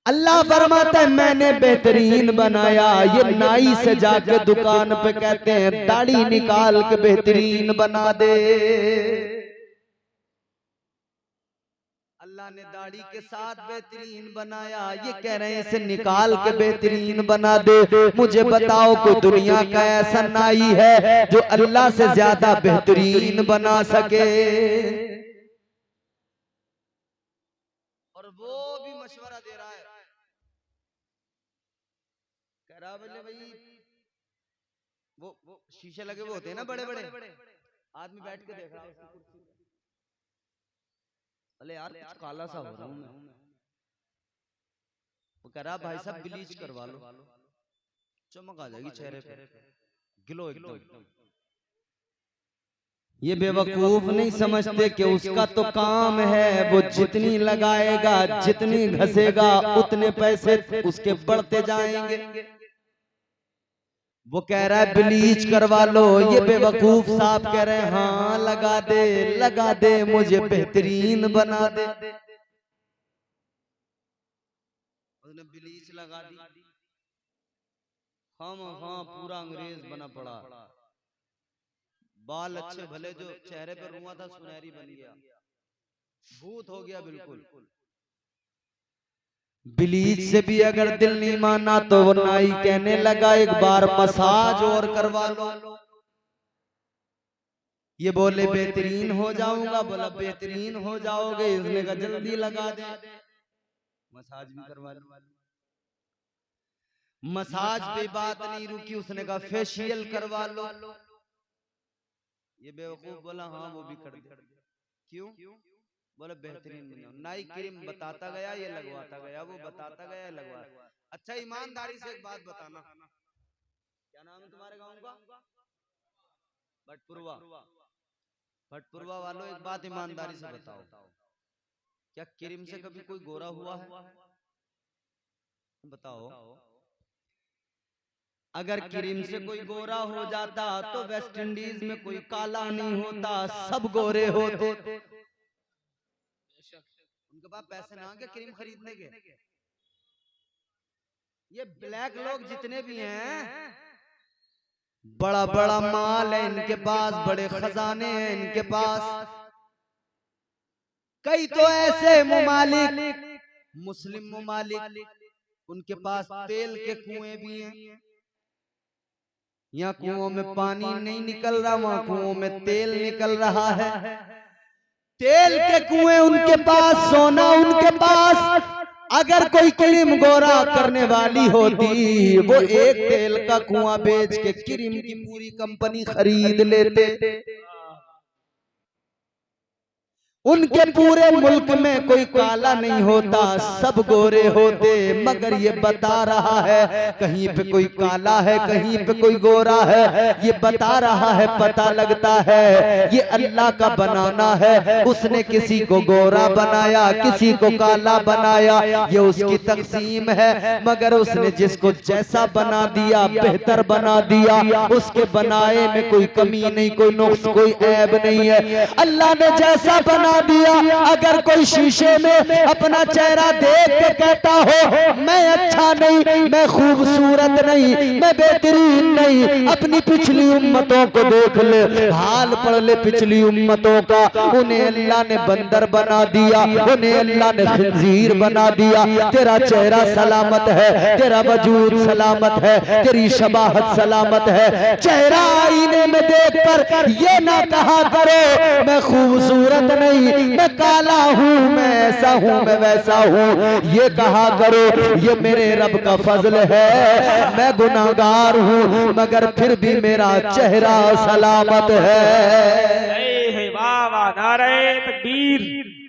[SPEAKER 1] अल्लाह फरमाता है मैंने बेहतरीन बनाया। ये नाई से जाके दुकान पे कहते हैं दाढ़ी निकाल के बेहतरीन बना दे। अल्लाह ने दाढ़ी के साथ बेहतरीन बनाया, ये कह रहे हैं इसे निकाल के बेहतरीन बना दे। मुझे बताओ कोई दुनिया का ऐसा नाई है जो अल्लाह से ज्यादा बेहतरीन बना सके? और वो भी मशवरा दे रहा है, कह रहा बोले भाई वो शीशे लगे वो होते हैं ना बड़े बड़े, आदमी बैठ के देख रहा है, अरे यार कुछ काला सा हो रहा हूं मैं। वो कह रहा भाई साहब ब्लीच करवा लो, चमक आ जाएगी चेहरे पे, ग्लो एकदम। ये बेवकूफ नहीं समझते कि उसका तो काम है, वो जितनी लगाएगा जितनी घसेगा उतने पैसे उसके बढ़ते जाएंगे। वो कह रहा है ब्लीच करवा लो, ये बेवकूफ साहब कह रहे हैं हाँ लगा दे, लगा दे, मुझे बेहतरीन बना दे। उसने ब्लीच लगा दी, हाँ पूरा अंग्रेज बना पड़ा। बाल अच्छे भले जो चेहरे पर रुआ था सुनहरी बन गया, भूत हो गया बिल्कुल। ब्लीच से भी अगर दिल नहीं माना तो वो नाई कहने लगा एक बार मसाज और करवा लो। ये बोले बेहतरीन हो जाऊंगा, बोला बेहतरीन हो जाओगे। इसने कहा जल्दी लगा दे, मसाज भी करवा लो। मसाज पे बात नहीं रुकी, उसने कहा फेशियल करवा लो। ये बेवकूफ बोला हाँ वो भी कर दे। क्यों? बोले बेहतरीन बनाओ। नाई क्रीम बताता गया, ये लगवाता गया, वो बताता गया, लगवा। अच्छा ईमानदारी से एक बात बताना, क्या नाम है तुम्हारे गांव का? भटपुरवा। भटपुरवा वालों एक बात ईमानदारी से बताओ, क्या क्रीम से कभी कोई गोरा हुआ है? बताओ। अगर क्रीम से कोई गोरा हो जाता तो वेस्ट इंडीज में कोई काला नहीं होता, सब गोरे होते। उनके पास पैसे ना के क्रीम खरीदने के। ये ब्लैक लोग जितने भी हैं बड़ा बड़ा माल है इनके पास, बड़े खजाने हैं इनके पास। कई तो ऐसे मुमालिक, मुस्लिम मुमालिक, उनके पास तेल के कुएं भी हैं। यहाँ कुओं में पानी नहीं निकल रहा, वहां कुओं में तेल निकल रहा है। तेल के कुएं उनके पास, सोना उनके पास। अगर कोई क्रीम गोरा करने वाली होती वो एक तेल का कुआं बेच के क्रीम की पूरी कंपनी खरीद लेते। उनके पूरे मुल्क में कोई काला नहीं होता, सब गोरे होते। मगर ये बता रहा है कहीं पे कोई काला है, कहीं पे कोई गोरा है, ये बता रहा है, पता लगता है ये अल्लाह का बनाना है। उसने किसी को गोरा बनाया, किसी को काला बनाया, ये उसकी तकसीम है। मगर उसने जिसको जैसा बना दिया, बेहतर बना दिया। उसके बनाए में कोई कमी नहीं, कोई नुक्स, कोई ऐब नहीं है। अल्लाह ने जैसा बना दिया। अगर कोई शीशे में अपना चेहरा देख के कहता हो मैं अच्छा नहीं, मैं खूबसूरत नहीं, मैं बेहतरीन नहीं, अपनी पिछली उम्मतों को देख ले, हाल पढ़ ले पिछली उम्मतों का। उन्हें अल्लाह ने बंदर बना दिया, उन्हें अल्लाह ने खंजीर बना दिया। तेरा चेहरा सलामत है, तेरा वजूद सलामत है, तेरी शबाहत सलामत है। चेहरा आईने में देख कर ये ना कहा करो मैं खूबसूरत नहीं, मैं काला हूँ, मैं ऐसा हूँ, मैं वैसा हूँ। ये कहा करो ये मेरे रब का फजल है। मैं गुनाहगार हूँ मगर फिर भी मेरा चेहरा सलामत है।
[SPEAKER 2] वाह वाह। नारे तकबीर,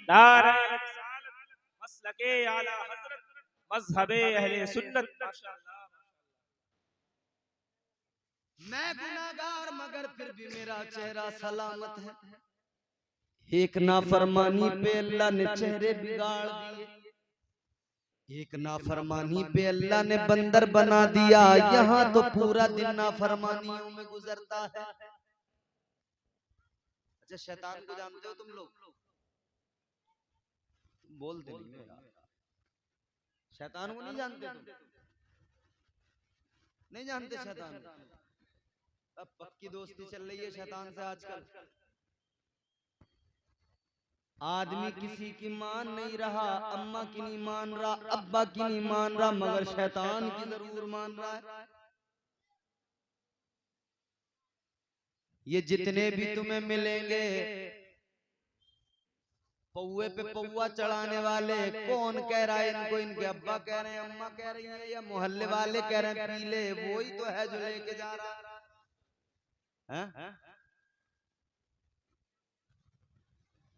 [SPEAKER 2] नारे रिसालत, मसलके आला हजरत, मजहबे अहले सुन्नत। माशाअल्लाह।
[SPEAKER 1] मैं गुनाहगार मगर फिर भी मेरा चेहरा सलामत है। एक नाफरमानी पे अल्लाह ने चेहरे बिगाड़ दिए, एक नाफरमानी पे अल्लाह ने बंदर बना दिया। यहाँ तो पूरा दिन नाफरमानियों में गुजरता है। अच्छा, शैतान को जानते हो तुम लोग? बोलते नहीं हो यार। शैतान को नहीं जानते तुम? नहीं जानते शैतान को? अब पक्की दोस्ती चल रही है शैतान से आजकल। आदमी किसी की मान नहीं रहा, अम्मा की नहीं मान रहा, अब्बा की नहीं मान रहा, मगर शैतान की जरूर मान रहा है। ये जितने भी तुम्हें मिलेंगे पौवे पे पौवा चढ़ाने वाले, कौन कह रहा है इनको? इनके अब्बा कह रहे हैं, अम्मा कह रही है, या मोहल्ले वाले कह रहे हैं पीले? वो ही तो है जो लेके जा रहा है।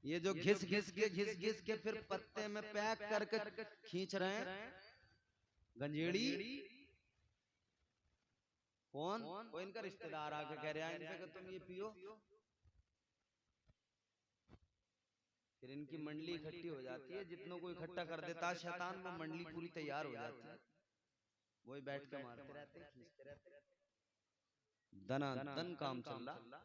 [SPEAKER 1] ये जो घिस घिस के फिर पत्ते में पैक करके खींच रहे हैं गंजेड़ी, कौन? वो इनका रिश्तेदार आके कह रहे हैं इनसे कि तुम ये पियो। फिर इनकी मंडली इकट्ठी हो जाती है, जितनों को इकट्ठा कर देता है शैतान, वो मंडली पूरी तैयार हो जाती है। वही बैठ के मारते रहते हैं, खींचते रहते हैं, दना दन काम चल रहा।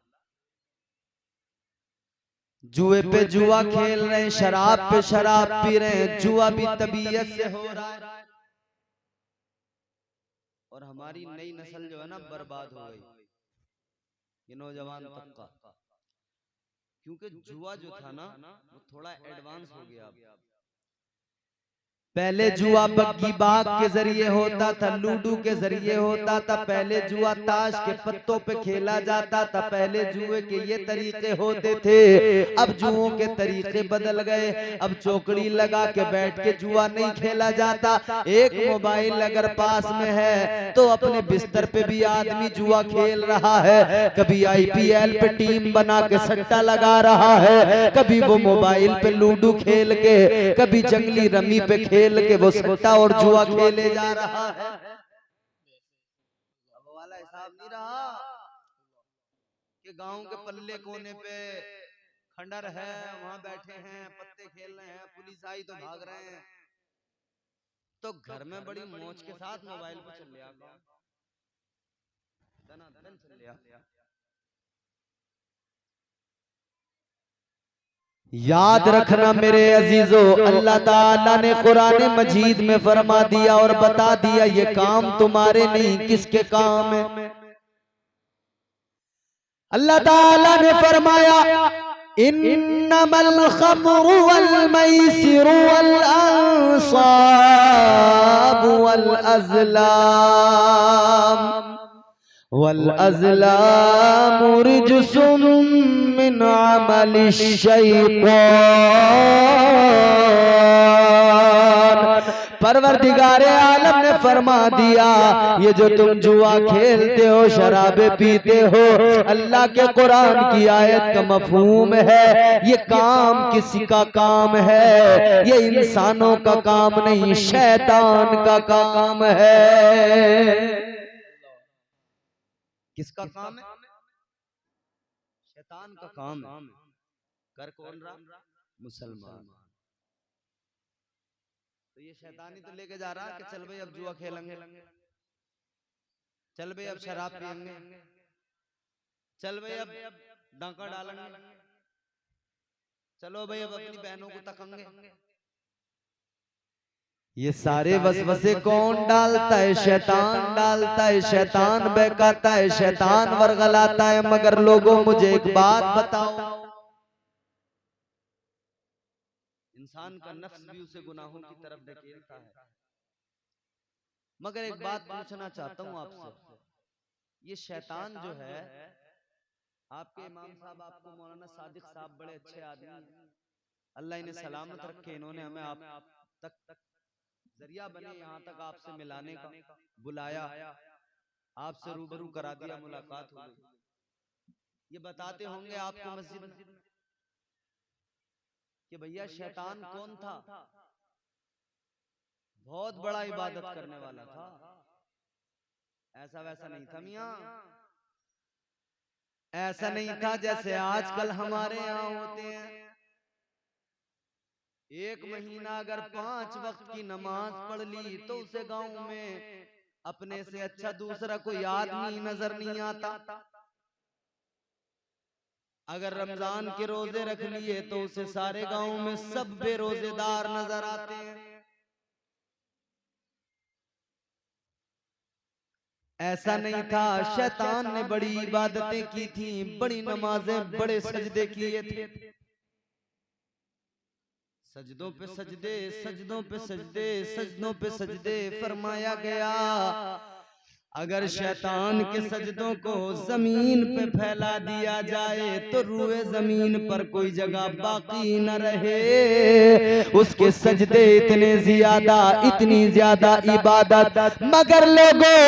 [SPEAKER 1] जुए पे जुआ खेल रहे हैं, शराब पे शराब पी रहे हैं, जुआ भी तबीयत से हो रहा है। और हमारी नई नस्ल जो है ना बर्बाद हो गई, ये नौजवान तबका, क्योंकि जुआ जो था ना वो थोड़ा एडवांस हो गया। पहले जुआ बग्गी बाग के जरिए होता था, लूडो के जरिए होता था, पहले जुआ ताश के पत्तों पे खेला जाता था, पहले जुए के ये तरीके होते थे। अब जुओं के तरीके बदल गए, अब चौकड़ी लगा के बैठ के जुआ नहीं खेला जाता। एक मोबाइल अगर पास में है तो अपने बिस्तर पे भी आदमी जुआ खेल रहा है। कभी IPL पे टीम बना के सट्टा लगा रहा है, कभी वो मोबाइल पे लूडो खेल के, कभी जंगली रमी पे खेल के वो सट्टा और जुआ खेले जा रहा है। अब वाला हिसाब नहीं रहा कि गांव के पल्ले कोने पे खंडर है, वहां बैठे हैं, पत्ते खेल रहे हैं, पुलिस आई तो भाग रहे हैं। तो घर में बड़ी मौज के साथ मोबाइल पे चल लिया, दनादन चल लिया। याद रखना मेरे अजीजों, अल्लाह ताला ने कुरान मजीद में फरमा दिया और बता दिया ये काम तुम्हारे नहीं, किसके काम है? अल्लाह ताला ने फरमाया इन्नमल खम्रु वल मैसिरु वल अंसाब वल अज़लाम वल अज़लाम रिजसुम मिन अमलि शैतान। परवरदिगारे आलम ने फरमा दिया ये जो तुम जुआ खेलते हो, शराबे पीते हो, अल्लाह के कुरान की आयत का मफहूम है ये काम किसी का काम है, ये इंसानों का काम नहीं, शैतान का काम है। किसका काम है? शैतान का काम है। कर कौन रहा? मुसलमान। तो ये शैतानी तो लेके जा रहा है कि चल भाई अब जुआ खेलेंगे, चल भाई अब शराब पियेंगे, चल भाई अब डांका डालेंगे, चलो भाई अब अपनी बहनों को तकेंगे। ये सारे वसवसे कौन डालता है? शैतान डालता है। शैतान बहकाता है, शैतान वर्गलाता है। मगर लोगों मुझे एक बात बताओ, इंसान का नफ्स भी उसे गुनाहों की तरफ धकेलता है। मगर एक बात पूछना चाहता हूँ आपसे, ये शैतान जो है, आपके इमाम साहब, आपको मौलाना सादिक साहब बड़े अच्छे आदमी, अल्लाह इन्हें सलामत रखे, इन्होंने हमें आप तक जरिया बने, यहाँ तक आपसे मिलाने का, बुलाया, आपसे रूबरू करा दिया, मुलाकात हो गई। ये बताते होंगे आपको मस्जिद में कि भैया शैतान कौन था? बहुत बड़ा इबादत करने वाला था, ऐसा वैसा नहीं था मियां। ऐसा नहीं था जैसे आजकल हमारे यहाँ होते हैं। एक महीना अगर 5 वक्त की नमाज पढ़ ली तो उसे गांव में अपने से अच्छा दूसरा कोई आदमी नजर नहीं आता। अगर रमजान के रोजे रख लिए तो उसे सारे गांव में सब बेरोजेदार नजर आते हैं। ऐसा नहीं था, शैतान ने बड़ी इबादतें की थी, बड़ी नमाजें, बड़े सजदे किए थे। सजदों पे सजदे, सजदों पे सजदे, सजदों पे सजदे फरमाया गया। अगर शैतान के सजदों को जमीन पे फैला दिया जाए तो रूए जमीन पर कोई जगह बाकी न रहे। उसके सजदे इतने ज्यादा, इतनी ज्यादा इबादत, मगर लोगों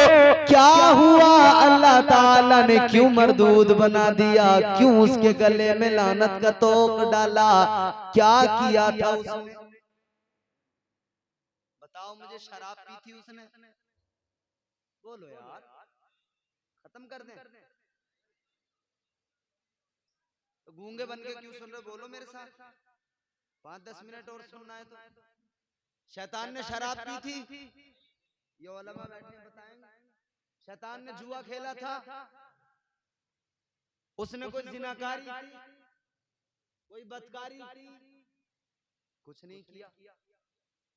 [SPEAKER 1] क्या हुआ? अल्लाह ताला ने क्यों मरदूद बना दिया? क्यों उसके गले में लानत का तोक डाला? क्या किया था उसने? बताओ मुझे, शराब पी थी उसने? बोलो यार, खत्म कर दें। तो गूंगे बन के क्यों सुन रहे? बोलो मेरे साथ, 5-10 मिनट और सुनना है तो। शैतान ने शराब पी थी, ये उलमा बैठे बताएंगे। शैतान ने जुआ खेला था, उसने कोई जिनाकारी की, कोई बदकारी की? कुछ नहीं किया।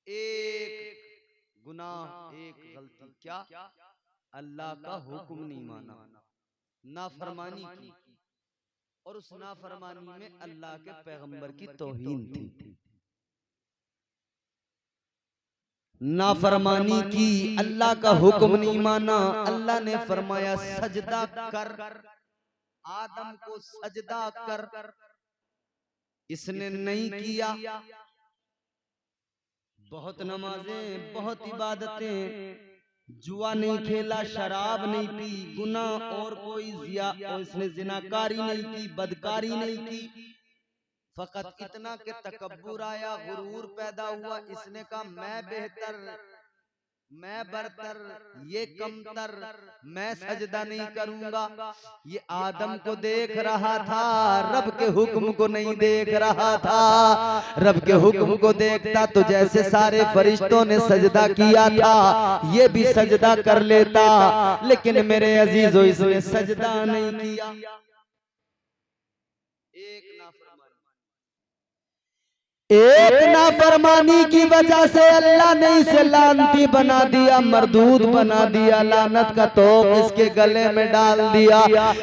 [SPEAKER 1] एक गुनाह, एक गलती, क्या? अल्लाह का हुक्म नहीं माना, नाफरमानी की, और उस नाफरमानी में अल्लाह के पैगंबर की तौहीन थी। नाफरमानी की, अल्लाह का हुक्म नहीं माना। अल्लाह ने फरमाया सजदा कर, आदम को सजदा कर, इसने नहीं किया। बहुत नमाजें, बहुत इबादतें, जुआ नहीं खेला, शराब नहीं पी, गुनाह और कोई और इसने जिनाकारी नहीं की, बदकारी नहीं की। फकत इतना के तकब्बुर आया, गुरूर पैदा हुआ। इसने कहा मैं बेहतर, मैं बरतर, ये कमतर, मैं सजदा नहीं करूंगा। ये आदम को देख रहा था, रब के हुक्म को नहीं देख रहा था। रब के हुक्म को देखता तो जैसे सारे फरिश्तों ने सजदा किया था, ये भी सजदा कर लेता। लेकिन मेरे अजीजों, इसने सजदा नहीं किया। एक नाफरमानी की वजह से अल्लाह ने इसे लानती बना दिया, मरदूद बना दिया, लानत का तोक इसके गले में डाल दिया।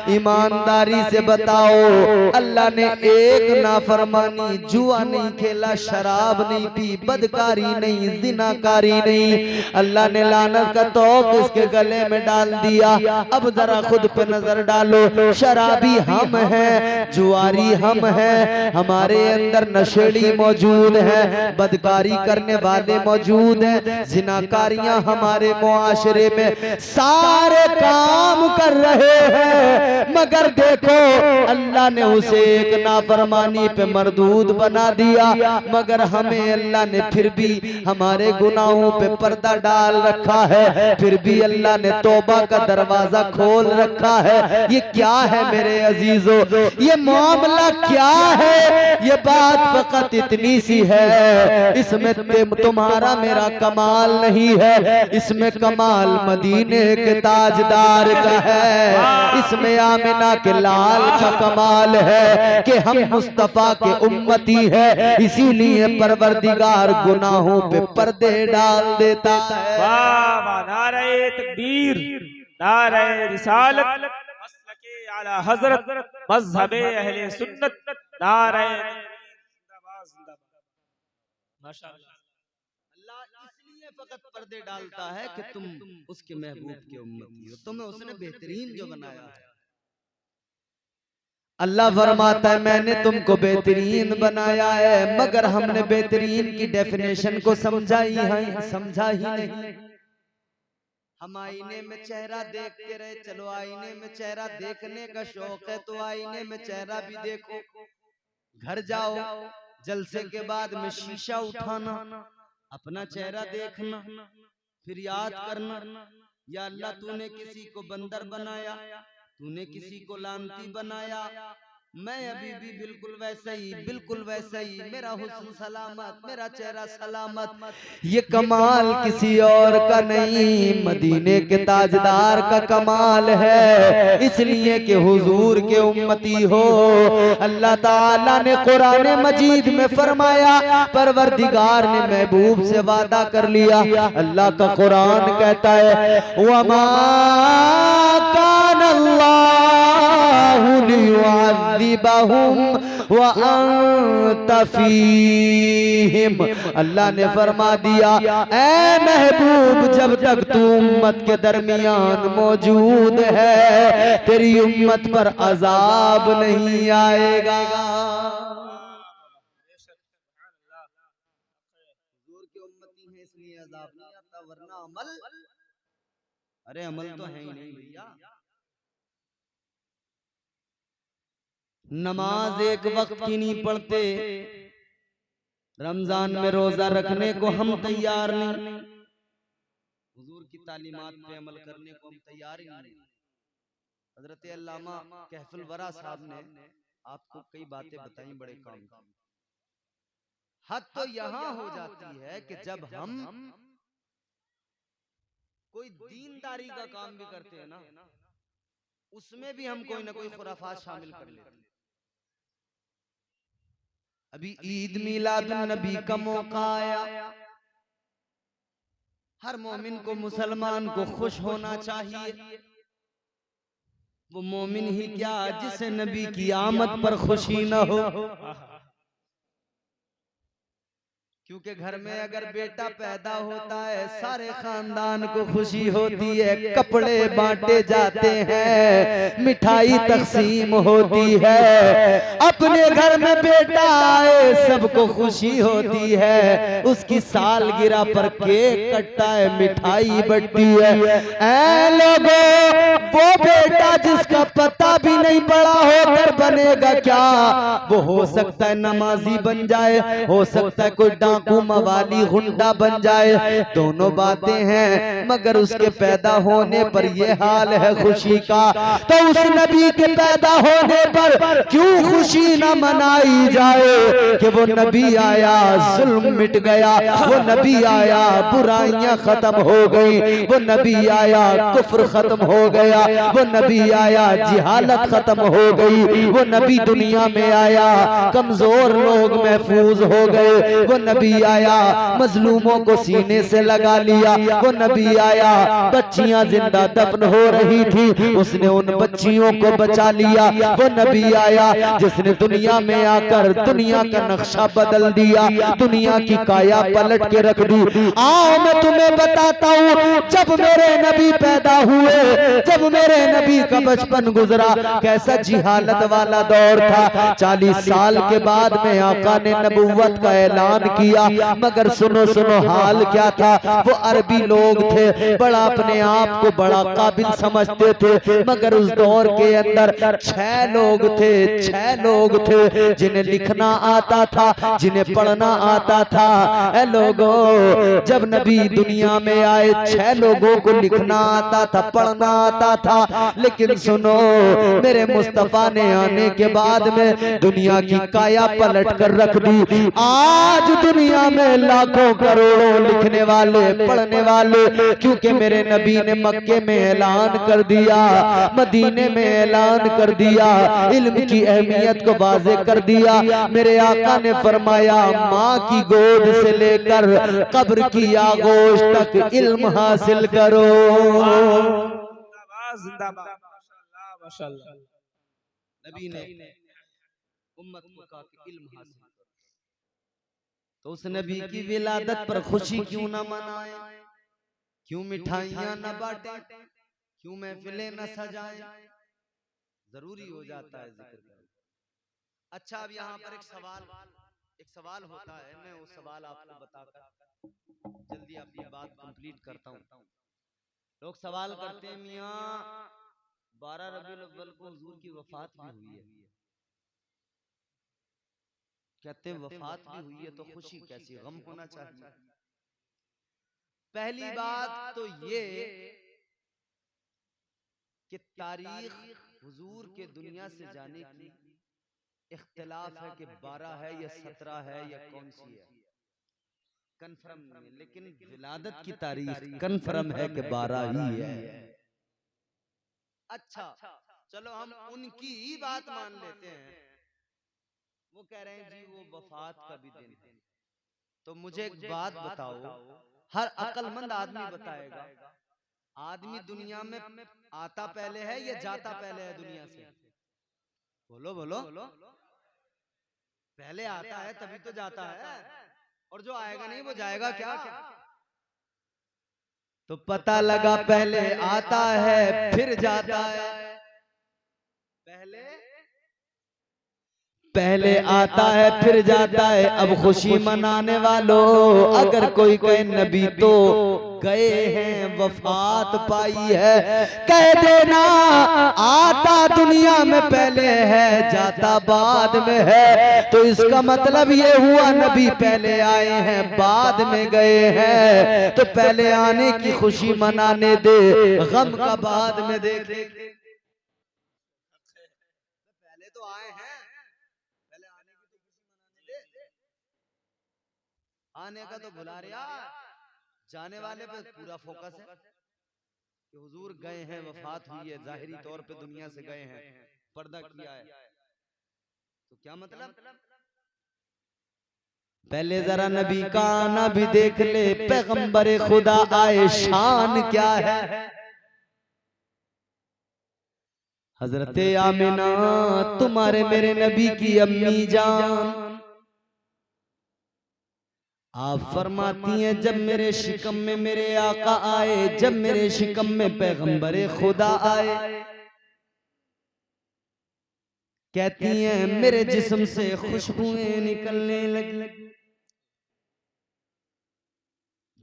[SPEAKER 1] ईमानदारी से बताओ, अल्लाह ने एक नाफरमानी, जुआ नहीं खेला, शराब नहीं पी, बदकारी नहीं, जिनाकारी नहीं, अल्लाह ने लानत का तोक इसके गले में डाल दिया। अब जरा खुद पे नजर डालो, शराबी हम हैं, जुआरी हम हैं, हमारे अंदर नशेड़ी मौजूद है, बदकारी करने वाले मौजूद हैं, जिनाकारियां हमारे मुआशरे में सारे काम कर रहे हैं। मगर देखो, अल्लाह ने उसे एक नाफरमानी पे मरदूद बना दिया। मगर हमें अल्लाह ने फिर भी हमारे गुनाहों पे पर्दा डाल रखा है, फिर भी अल्लाह ने तौबा का दरवाजा खोल रखा है। ये क्या है मेरे अजीजों, ये मामला क्या है? ये बात फकत इतनी सी है, इसमें तुम्हारा मेरा कमाल नहीं है, इसमें कमाल मदीने के ताजदार का है, इसमें आमिना के लाल का कमाल है कि हम मुस्तफा के उम्मती है। इसीलिए परवरदिगार गुनाहों पे पर्दे डाल देता है।
[SPEAKER 2] वाह वाह, नारे तकबीर, नारे रिसालत, मसलके आला हजरत, मज़हबे अहले सुन्नत, नारे जिंदाबाद जिंदाबाद। माशाअल्लाह।
[SPEAKER 1] अल्लाह इसलिए फकत पर्दे डालता है कि तुम उसके महबूब के उम्मती हो, तुम्हें उसने बेहतरीन जो बनाया है। अल्लाह फरमाता है मैंने तुमको बेहतरीन बनाया है, मगर हमने बेहतरीन की डेफिनेशन को समझा ही नहीं। हम आईने में चेहरा देखते रहे, चलो आईने में चेहरा देखने का शौक है तो आईने में चेहरा भी देखो। घर जाओ, जलसे के बाद में शीशा उठाना, अपना चेहरा देखना, फिर याद करना, या अल्लाह तूने किसी को बंदर बनाया, तूने किसी को लानती बनाया, मैं अभी भी बिल्कुल वैसा ही, मेरा हुस्न सलामत, मेरा चेहरा सलामत। ये कमाल किसी और का नहीं, मदीने के ताजदार का कमाल है, इसलिए कि हुजूर के उम्मती हो। अल्लाह ताला ने कुरान मजीद में फरमाया, परवरदिगार ने महबूब से वादा कर लिया। अल्लाह का कुरान कहता है, वमा कान अल्लाहु लियुअज़्ज़िबहुम व अंत फीहिम। अल्लाह ने फरमा दिया, ऐ महबूब, जब तक तू उम्मत के दरमियान मौजूद है, तेरी उम्मत पर अजाब नहीं आएगा। हुजूर की उम्मती है इसलिए अजाब नहीं आता, वरना अमल, अरे अमल तो है ही नहीं भैया। नमाज एक वक्त की नहीं पढ़ते, रमजान में रोजा रखने को हम तैयार नहीं, हुजूर की तालीमात पे अमल करने को हम तैयार ही नहीं। हजरत अल्लामा कहफुल वरा साहब ने आपको कई बातें बताई बड़े काम की। हद तो यहाँ हो जाती है कि जब हम कोई दीनदारी का काम भी करते हैं ना, उसमें भी हम कोई ना कोई खुराफात शामिल कर लेते हैं। अभी ईद मिलाद नबी का मौका आया, हर मोमिन को, मुसलमान को खुश होना चाहिए। वो मोमिन ही क्या जिसे नबी की आमद पर खुशी न हो, क्योंकि घर में अगर बेटा पैदा होता है सारे खानदान को खुशी होती है, कपड़े बांटे जाते हैं, मिठाई तकसीम होती है। अपने घर में बेटा आए सबको खुशी होती है, उसकी सालगिरह पर केक कटता है, मिठाई बंटती है। ऐ लोगों, वो बेटा जिसका पता भी नहीं पड़ा होकर बनेगा क्या, वो हो सकता है नमाजी बन जाए, हो सकता है कोई डाकू मवाली गुंडा बन जाए, दोनों बातें हैं, मगर उसके पैदा होने पर ये हाल है खुशी का। तो उस नबी के पैदा होने पर क्यों खुशी न मनाई जाए कि वो नबी आया, जुल्म मिट गया, वो नबी आया, बुराइयां खत्म हो गई, वो नबी आया, कुफ्र खत्म हो गया, वो नबी आया, जिहालत खत्म हो गई, वो नबी दुनिया में आया, कमजोर लोग महफूज हो गए, वो नबी आया, मजलूमों को सीने से लगा लिया, वो नबी आया, बच्चियां जिंदा दफन हो रही थी, उसने उन बच्चियों को बचा लिया, वो नबी आया जिसने दुनिया में आकर दुनिया का नक्शा बदल दिया, दुनिया की काया पलट के रख दी। आओ मैं तुम्हें बताता हूँ, जब मेरे नबी पैदा हुए, जब मेरे नबी का बचपन गुजरा, कैसा जिहालत वाला दौर था। 40 साल के बाद में आका ने नबुव्वत का ऐलान किया, मगर सुनो सुनो हाल क्या था। वो अरबी लोग थे, बड़ा अपने आप को बड़ा काबिल समझते थे, मगर उस दौर के अंदर 6 लोग थे जिन्हें लिखना आता था, जिन्हें पढ़ना आता था। ऐ लोगों, जब नबी दुनिया में आए 6 लोगों को लिखना आता था, पढ़ना आता था, लेकिन सुनो, मेरे मुस्तफा ने आने के बाद में दुनिया की काया पलट कर रख दी। आज दुनिया में लाखों करोड़ों लिखने वाले, पढ़ने वाले, क्योंकि मेरे नबी ने मक्के में ऐलान कर दिया, मदीने में ऐलान कर दिया, इल्म की अहमियत को वाज़े कर दिया। मेरे आका ने फरमाया, माँ की गोद से लेकर कब्र की आगोश तक इल्म हासिल करो।
[SPEAKER 2] जिंदाबाद, माशाअल्लाह माशाअल्लाह।
[SPEAKER 1] नबी ने उम्मत को कहा कि इल्म हासिल करो, तो उस नबी की विलादत पर खुशी क्यों ना मनाएं, क्यों मिठाइयां न बांटें, क्यों महफिलें न सजाएं। जरूरी हो जाता है जिक्र करना। अच्छा, अब यहाँ पर एक सवाल होता है, मैं वो सवाल आपको बताकर जल्दी अपनी बात कंप्लीट करता हूँ। लोग सवाल करते हैं, मियाँ 12 रबीउल अव्वल को हुजूर की वफात भी हुई है, कहते हैं वफात भी हुई है तो खुशी कैसी, गम होना चाहिए। पहली बात तो ये कि तारीख हुजूर के दुनिया से जाने की इख्तिलाफ है कि 12 है या 17 है या कौन सी है, कंफर्म नहीं है। लेकिन विलादत की तारीख कंफर्म है कि 12 ही है। अच्छा, चलो हम उनकी ही बात मान लेते हैं। वो कह रहे हैं जी वो वफात का भी दिन है। तो मुझे एक बात बताओ, हर अक्लमंद आदमी बताएगा, आदमी दुनिया में आता पहले है या जाता पहले है दुनिया से? बोलो बोलो। पहले आता है तभी तो जाता है, और जो आएगा नहीं वो जाएगा क्या? तो पता लगा पहले आता है फिर जाता है। पहले आता है फिर जाता है। अब खुशी मनाने वालों, अगर कोई कहे नबी तो गए हैं वफात पाई है, कह देना आता दुनिया में पहले है जाता बाद में है। तो इसका मतलब ये हुआ नबी पहले आए हैं बाद में गए हैं। तो पहले आने की खुशी मनाने दे, गम का बाद में देखे। पहले तो आए हैं, पहले आने की तो खुशी मनाने दे। आने का तो भुला रहा, जाने वाले पे पूरा फोकस है कि हुजूर गए हैं, वफात हुई है, जाहिरी तौर पे दुनिया से गए हैं, पर्दा किया है। तो क्या मतलब? पहले जरा नबी का आना भी देख ले, पैगंबर खुदा आए शान क्या है। हजरत आमिना तुम्हारे मेरे नबी की अम्मी जान, आप फरमाती हैं जब मेरे शिकम में मेरे आका आए, जब मेरे शिकम में पैगंबर खुदा आए, कहती हैं मेरे जिस्म से खुशबुएं निकलने लगी,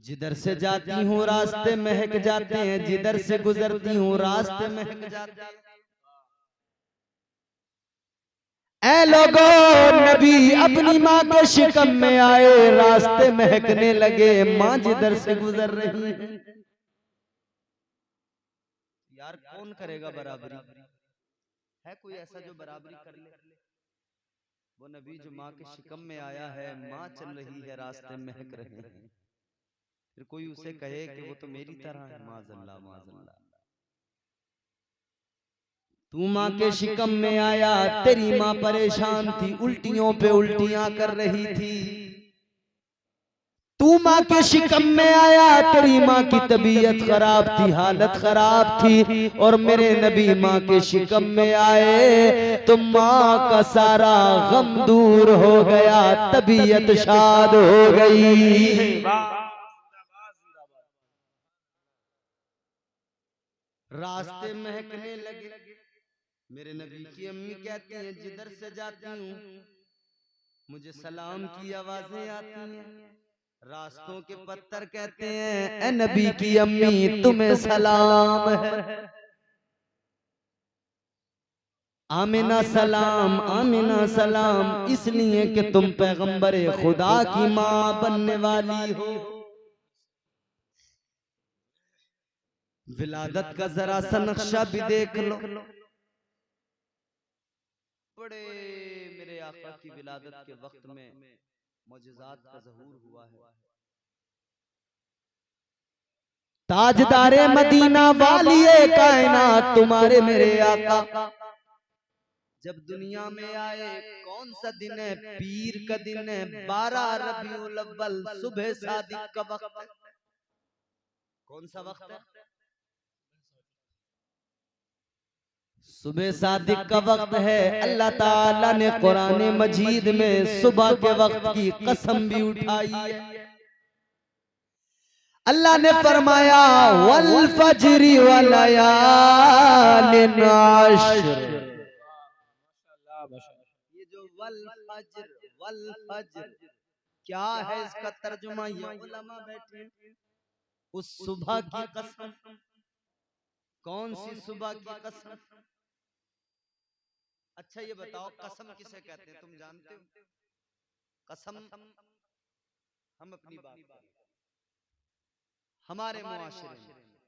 [SPEAKER 1] जिधर से जाती हूँ रास्ते महक जाते हैं, जिधर से गुजरती हूँ रास्ते महक जाते हैं। ऐ लोगों, नबी अपनी माँ के शिकम में आए, रास्ते महकने लगे, माँ जिधर से गुजर रही है। यार कौन करेगा बराबरी? है कोई ऐसा जो बराबरी कर ले? वो नबी जो माँ के शिकम में आया है, माँ चल रही है, रास्ते महक रहे हैं, फिर कोई उसे कहे कि वो तो मेरी तरह है, माज़अल्लाह माज़अल्लाह। तू माँ के शिकम में आया, तेरी माँ परेशान थी, उल्टियों पे उल्टियां कर रही थी। तू माँ के शिकम में आया, तेरी माँ की तबीयत खराब थी, हालत खराब थी, और मेरे नबी माँ के शिकम में आए तो माँ का सारा गम दूर हो गया, तबीयत शाद हो गई। रास्ते महकने लगे। मेरे नबी की अम्मी कहती हैं जिधर से जाती हूँ मुझे सलाम की आवाजें आती हैं। रास्तों के पत्थर कहते हैं ए नबी की अम्मी तुम्हें सलाम है। आमिना सलाम, आमिना सलाम, इसलिए कि तुम पैगंबर खुदा की माँ बनने वाली हो। विलादत का जरा सा नक्शा भी देख लो। बड़े मेरे आका की विलादत के वक्त में मौजज़ात का ज़हूर हुआ है। ताजदारे मदीना वालिए कायनात तुम्हारे मेरे आका जब दुनिया में आए, कौन सा दिन है? पीर का दिन है, 12 रबीउल अव्वल, सुबह सादिक का वक्त है। कौन सा वक्त है? सुबह सादिक का वक्त है। अल्लाह ताला ने कुरान मजीद में सुबह के वक्त की कसम भी उठाई है। अल्लाह ने फरमाया वल फज्री वलयालिन अश्र। ये जो वल फज्र क्या है, इसका तर्जुमा ये उलमा बैठे उस सुबह की कसम। कौन सी सुबह की कसम? अच्छा ये बताओ कसम किसे कहते हैं, तुम जानते हो? कसम हम अपनी बात करें, हमारे मुआशरे में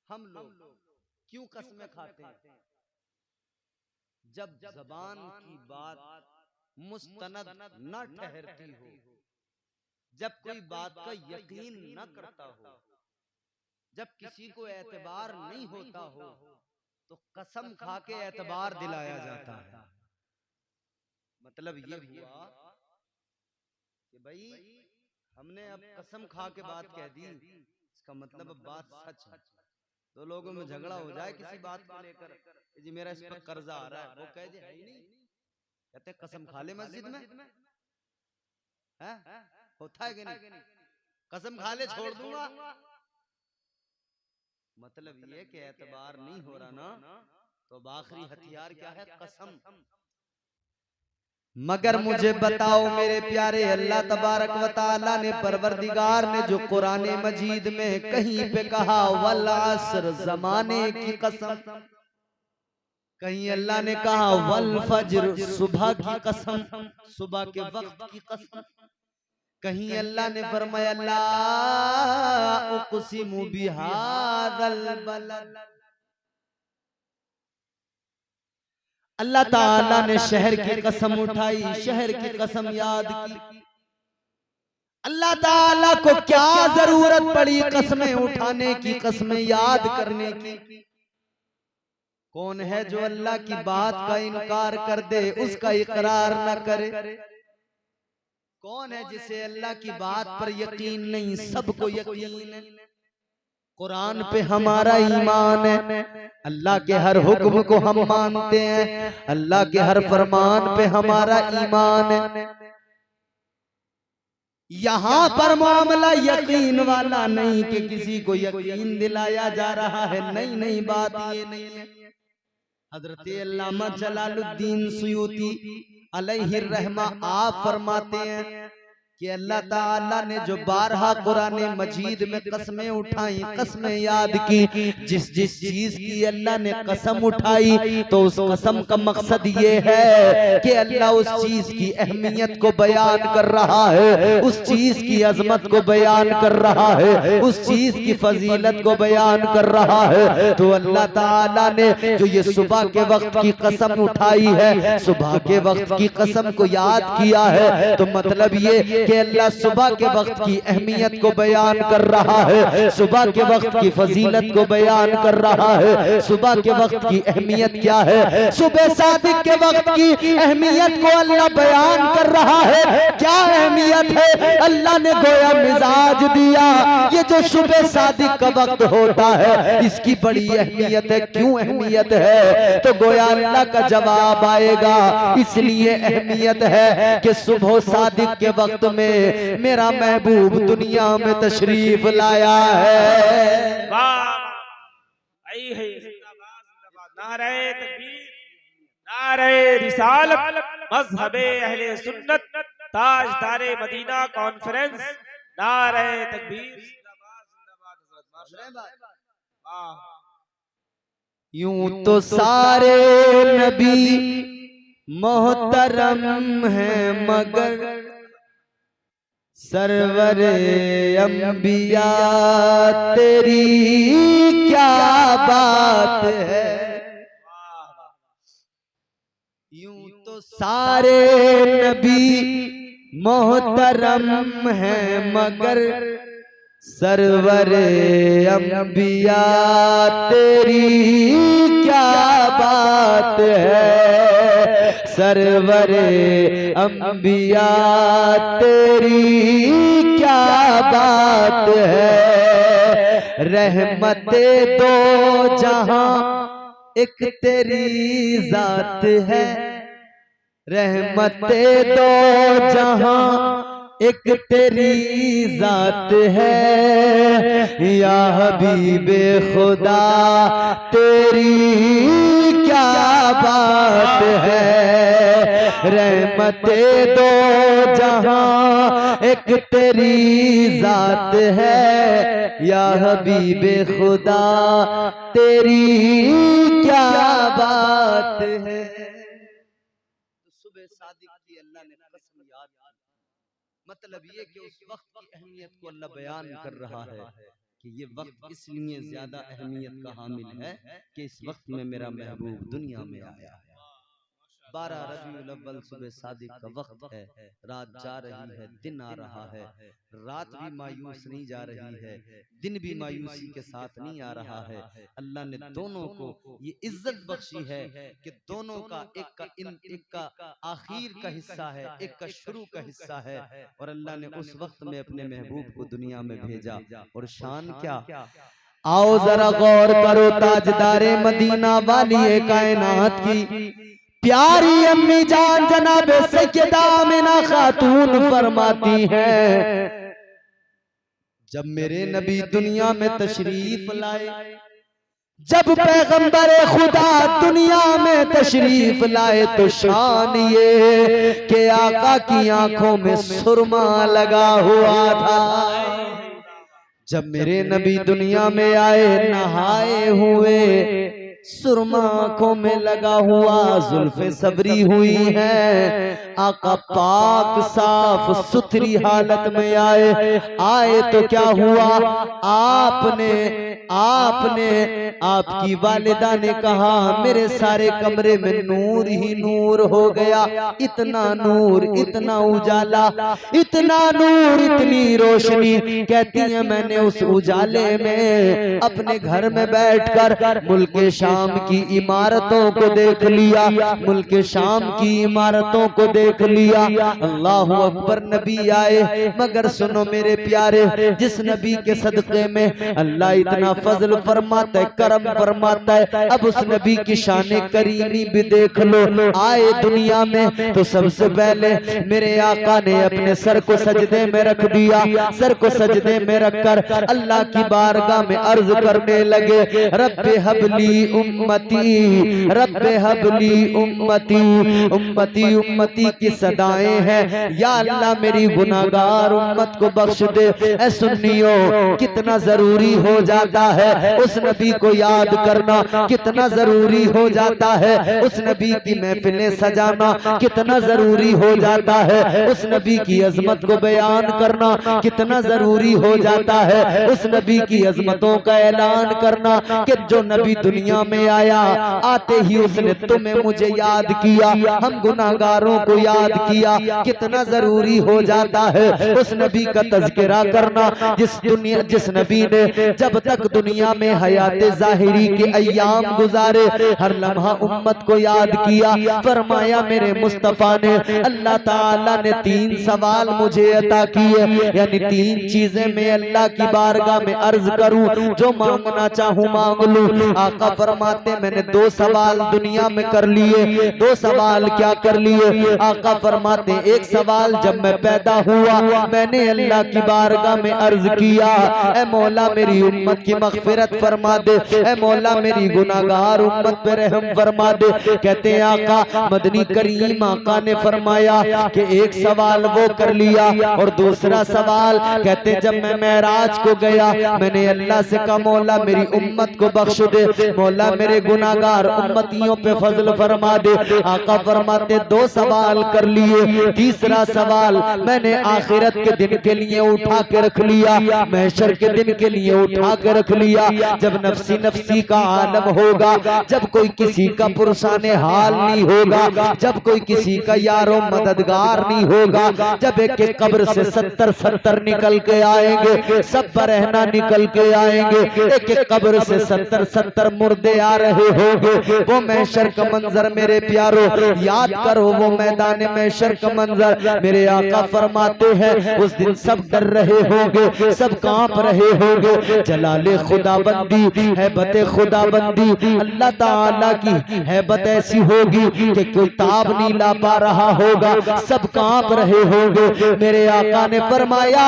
[SPEAKER 1] हम लोग क्यों कसमें खाते हैं? जब जबान की बात मुस्तनद न ठहरती हो, जब कोई बात का यकीन न करता हो, जब किसी को एतबार नहीं होता हो, तो कसम खा के एतबार दिलाया जाता है। मतलब ये हुआ कि भाई हमने अब कसम खा के बात कह दी, इसका मतलब अब बात सच है। दो लोगों में झगड़ा हो जाए किसी बात को लेकर, जी मेरा इस पर कर्जा आ रहा है, वो कह दे है ही नहीं, कहते कसम खा ले मस्जिद में, है होता है कि नहीं? कसम खा ले छोड़ दूंगा। मतलब ये कि एतबार नहीं हो रहा ना, तो अब आखिरी हथियार क्या है? कसम। मगर मुझे बताओ मेरे प्यारे, अल्लाह तबारक व तआला ने, परवरदिगार ने जो कुरान मजीद में कहीं पे कहा वल असर, जमाने की कसम, कहीं अल्लाह ने कहा वल फज्र, सुबह की कसम, सुबह के वक्त की कसम, कहीं अल्लाह ने फरमाया ला उक़सिमु बिहादल बलद, अल्लाह ताला ने शहर की कसम उठाई, शहर की कसम याद की। अल्लाह ताला को क्या जरूरत पड़ी कसमें उठाने की, कसमें याद करने की? कौन है जो अल्लाह की बात का इनकार कर दे, उसका इकरार न करे? कौन है जिसे अल्लाह की बात पर यकीन नहीं? सबको यकीन है। कुरान पे हमारा ईमान है, अल्लाह के हर हुक्म को हम मानते हैं, अल्लाह के हर फरमान पे हमारा ईमान है। यहाँ पर मामला यकीन वाला नहीं कि किसी को यकीन दिलाया जा रहा है, नहीं नहीं, बात ये नहीं है। हजरत अल्लामा जलालुद्दीन सुयूती अलैहि रहमा आप फरमाते हैं कि अल्लाह ताला ने जो 12 कुरान मजीद में कसमें उठाई, कसमें याद की, जिस जिस चीज की अल्लाह ने कसम उठाई, तो उस कसम का मकसद ये है कि अल्लाह उस चीज की अहमियत को बयान कर रहा है, उस चीज की अजमत को बयान कर रहा है, उस चीज की फजीलत को बयान कर रहा है। तो अल्लाह ताला ने जो ये सुबह के वक्त की कसम उठाई है, सुबह के वक्त की कसम को याद किया है, तो मतलब ये कि अल्लाह सुबह के वक्त की अहमियत को बयान कर रहा है, सुबह के वक्त की फजीलत को बयान कर रहा है। सुबह के वक्त की अहमियत क्या है? सुबह सादिक के वक्त की अहमियत को अल्लाह बयान कर रहा है। क्या अहमियत है? अल्लाह ने गोया मिजाज दिया, ये जो सुबह सादिक का वक्त होता है इसकी बड़ी अहमियत है। क्यों अहमियत है? तो गोया अल्लाह का जवाब आएगा, इसलिए अहमियत है कि सुबह सादिक के वक्त में मेरा महबूब दुनिया में तशरीफ लाया है।
[SPEAKER 2] नारे तकबीर, नारे रिसालत, मज़हबे अहले सुन्नत, ताजदारे मदीना कॉन्फ्रेंस, नारे तकबीर।
[SPEAKER 1] यूं तो सारे नबी मोहतरम हैं, मगर सरवरे अंबिया तेरी क्या बात है। यूं तो सारे नबी मोहतरम हैं, मगर सरवरे अंबिया तेरी क्या बात है। सरवरे अंबिया तेरी क्या बात है। रहमते दो जहां एक तेरी जात है, रहमते दो जहां एक तेरी जात है। या हबीबे खुदा तेरी क्या बात है। रहमते दो जहां एक तेरी जात है। या हबीबे खुदा तेरी क्या बात है। सुबह सादिक की अल्लाह ने कसम याद की, मतलब ये कि उस वक्त की अहमियत को अल्लाह बयान कर रहा है कि ये वक्त इसलिए ज्यादा अहमियत का हामिल है कि इस वक्त में मेरा महबूब दुनिया में आया है। 12 रबीउल अव्वल सुबह सादिक का वक्त है, रात जा रही है, दिन आ रहा है, रात भी मायूस नहीं जा रही है, दिन भी मायूसी के साथ नहीं आ रहा है। अल्लाह ने दोनों को ये इज्जत बख्शी है कि दोनों का एक का आखिर का हिस्सा है, एक का शुरू का हिस्सा है। और अल्लाह ने उस वक्त में अपने महबूब को दुनिया में भेजा। और शान क्या, आओ जरा गौर करो, ताजदारे मदीना वाली कायनात की प्यारी अम्मी जान जनाब सैयदा आमिना खातून फरमाती हैं, जब मेरे नबी दुनिया में तशरीफ लाए, जब पैगंबर खुदा दुनिया में तशरीफ लाए, तो शान ये कि आका की आंखों में सुरमा लगा हुआ था। जब मेरे नबी दुनिया में आए, नहाए हुए, सुरमा आंखों में लगा हुआ, जुल्फे सबरी हुई है, आका पाक साफ सुथरी हालत में आए तो क्या हुआ, आपकी वालिदा ने कहा मेरे सारे कमरे में नूर ही नूर हो गया। इतना नूर, इतना उजाला, इतना नूर, इतनी रोशनी। कहती है मैंने उस उजाले में अपने घर में बैठकर मुल्क शाम की इमारतों को देख लिया, मुल्क शाम की इमारतों को देख लिया। अल्लाह अकबर। नबी आए, मगर सुनो मेरे प्यारे, जिस नबी के सदक़े में अल्लाह इतना फजल फरमाता है, करम फरमाता है, अब उस नबी की शान करीमी भी देख लो। आए दुनिया में तो सबसे पहले मेरे आका ने अपने सर को सजदे में रख दिया, सर को सजदे में रखकर अल्लाह की बारगाह में अर्ज करने लगे, रब्बे हबली उम्मती, रब्बे हबली उम्मती। उम्मती उम्मती की सदाएं हैं, या अल्लाह मेरी गुनाहगार उम्मत को बख्श दे। ऐ सुन्नियों, कितना जरूरी हो जाता है उस नबी को याद करना, कितना जरूरी हो जाता है उस नबी की महफिलें सजाना, कितना जरूरी हो जाता है उस नबी की अजमत को बयान करना, कितना जरूरी हो जाता है उस नबी की अजमतों का ऐलान करना कि जो नबी दुनिया में आया, आते ही उसने तुम्हें मुझे याद किया, हम गुनाहगारों को याद किया। कितना जरूरी हो जाता है उस नबी का तज़किरा करना जिस नबी ने जब तक दुनिया में हयात ज़ाहिरी के अय्याम गुजारे, हर लम्हा उम्मत को याद किया। फरमाया मेरे मुस्तफा ने, अल्लाह ताला ने 3 सवाल मुझे अता किए, यानी 3 चीजें मैं अल्लाह की बारगाह में अर्ज करूं, जो मांगना चाहूं मांग लूं। आका फरमाते मैंने 2 सवाल दुनिया में कर लिए। 2 सवाल क्या कर लिए? आका फरमाते एक सवाल जब मैं पैदा हुआ मैंने अल्लाह की बारगाह में अर्ज किया, ऐ मौला मेरी उम्मत की मगफिरत फरमा दे, ऐ मौला मेरी गुनाहगार उम्मत पे रहम फरमा दे। कहते हैं आका मदनी करीम आका ने फरमाया कि एक सवाल वो कर लिया, और दूसरा सवाल कहते जब मैं मेराज को गया मैंने अल्लाह से कहा मौला मेरी उम्मत को बख्श दे, मौला मेरे गुनाहगार उम्मतियों पे फजल फरमा दे। आका फरमाते 2 सवाल कर लिए, तीसरा सवाल मैंने आखिरत के दिन के लिए उठा के रख लिया, महशर के दिन के लिए उठा के रख लिया। जब नफसी नफसी का आलम होगा, जब कोई किसी का पुरसाने हाल नहीं होगा, जब कोई किसी का यारो मददगार नहीं होगा, जब एक एक कब्र से 70 निकल के आएंगे, सब बरहना निकल के आएंगे, एक एक कब्र से 70 मुर्दे आ रहे होंगे, वो महशर का मंजर मेरे प्यारो याद करो, वो मैदान महशर का मंजर। मेरे आका फरमाते हैं उस दिन सब डर रहे होंगे, सब कांप रहे होंगे। जलाले खुदाबंदी, हैबत खुदाबंदी, अल्लाह ताला की हैबत ऐसी होगी कि कोई ताब नहीं ला पा रहा होगा, सब कांप रहे होंगे। मेरे आका ने फरमाया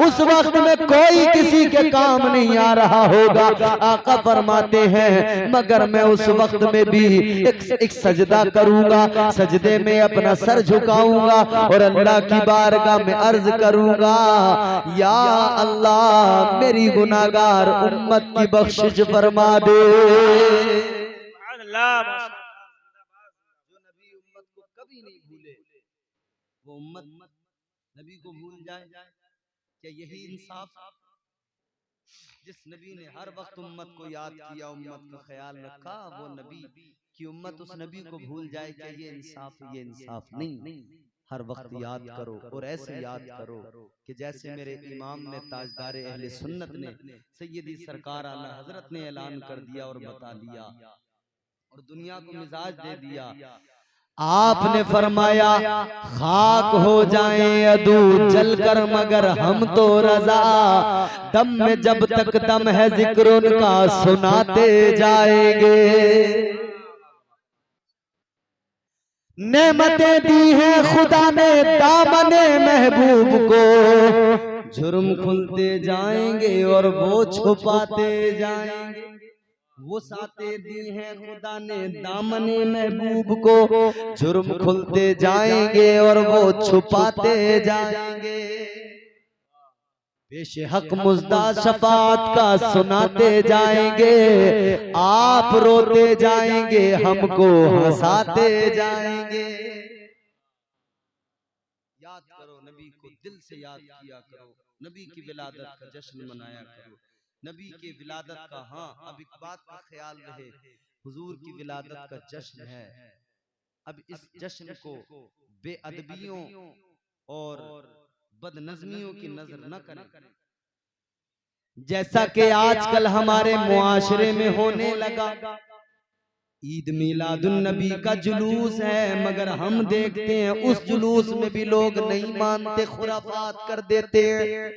[SPEAKER 1] उस वक्त में कोई किसी के काम नहीं आ रहा होगा। आका फरमाते हैं मगर मैं उस वक्त में भी एक सजदा करूंगा, सजदे में अपना सर झुकाऊंगा और अल्लाह की बारगाह में अर्ज करूंगा, या अल्लाह मेरी गुनाहगार उम्मत की बख्शिश फरमा दे। जो नबी उम्मत को कभी नहीं भूले, वो उम्मत
[SPEAKER 3] नबी को भूल जाए, क्या यही इंसाफ? जिस नबी ने हर वक्त उम्मत को याद किया, उम्मत का ख्याल रखा, वो नबी की उम्मत उस नबी को भूल जाए, क्या ये इंसाफ है? ये इंसाफ नहीं। हर वक्त याद करो और ऐसे याद करो कि जैसे मेरे इमाम ने, ताजदार अहले सुन्नत ने, सैयदी सरकार आला हजरत ने ऐलान कर दिया और बता दिया और दुनिया को मिजाज दे दिया।
[SPEAKER 1] आपने फरमाया खाक हो जाएं अदू जलकर मगर हम तो रजा, दम में जब तक दम है जिक्र उनका सुनाते जाएंगे। नेमतें दी हैं खुदा ने दामने महबूब को, जुर्म खुलते जाएंगे और वो छुपाते जाएंगे। वो साते दी हैं खुदा ने दामने महबूब को, जुर्म खुलते जाएंगे और वो छुपाते जाएंगे। पेश हक मुज्दा शफात का सुनाते जाएंगे, आप रोते जाएंगे हमको हंसाते जाएंगे।
[SPEAKER 3] याद करो नबी को, दिल से याद किया करो, नबी की विलादत का जश्न मनाया करो, नबी के विलादत का। हाँ, अब एक बात का ख्याल रहे, हुजूर की विलादत का जश्न है, अब इस जश्न को बेअदबियों और बदनज़मियों की नजर न करें,
[SPEAKER 1] जैसा कि आजकल हमारे मुआशरे में होने लगा। ईद मिलादुन नबी का जुलूस है, मगर हम देखते हैं उस जुलूस में भी लोग नहीं मानते, खुराफात कर देते हैं।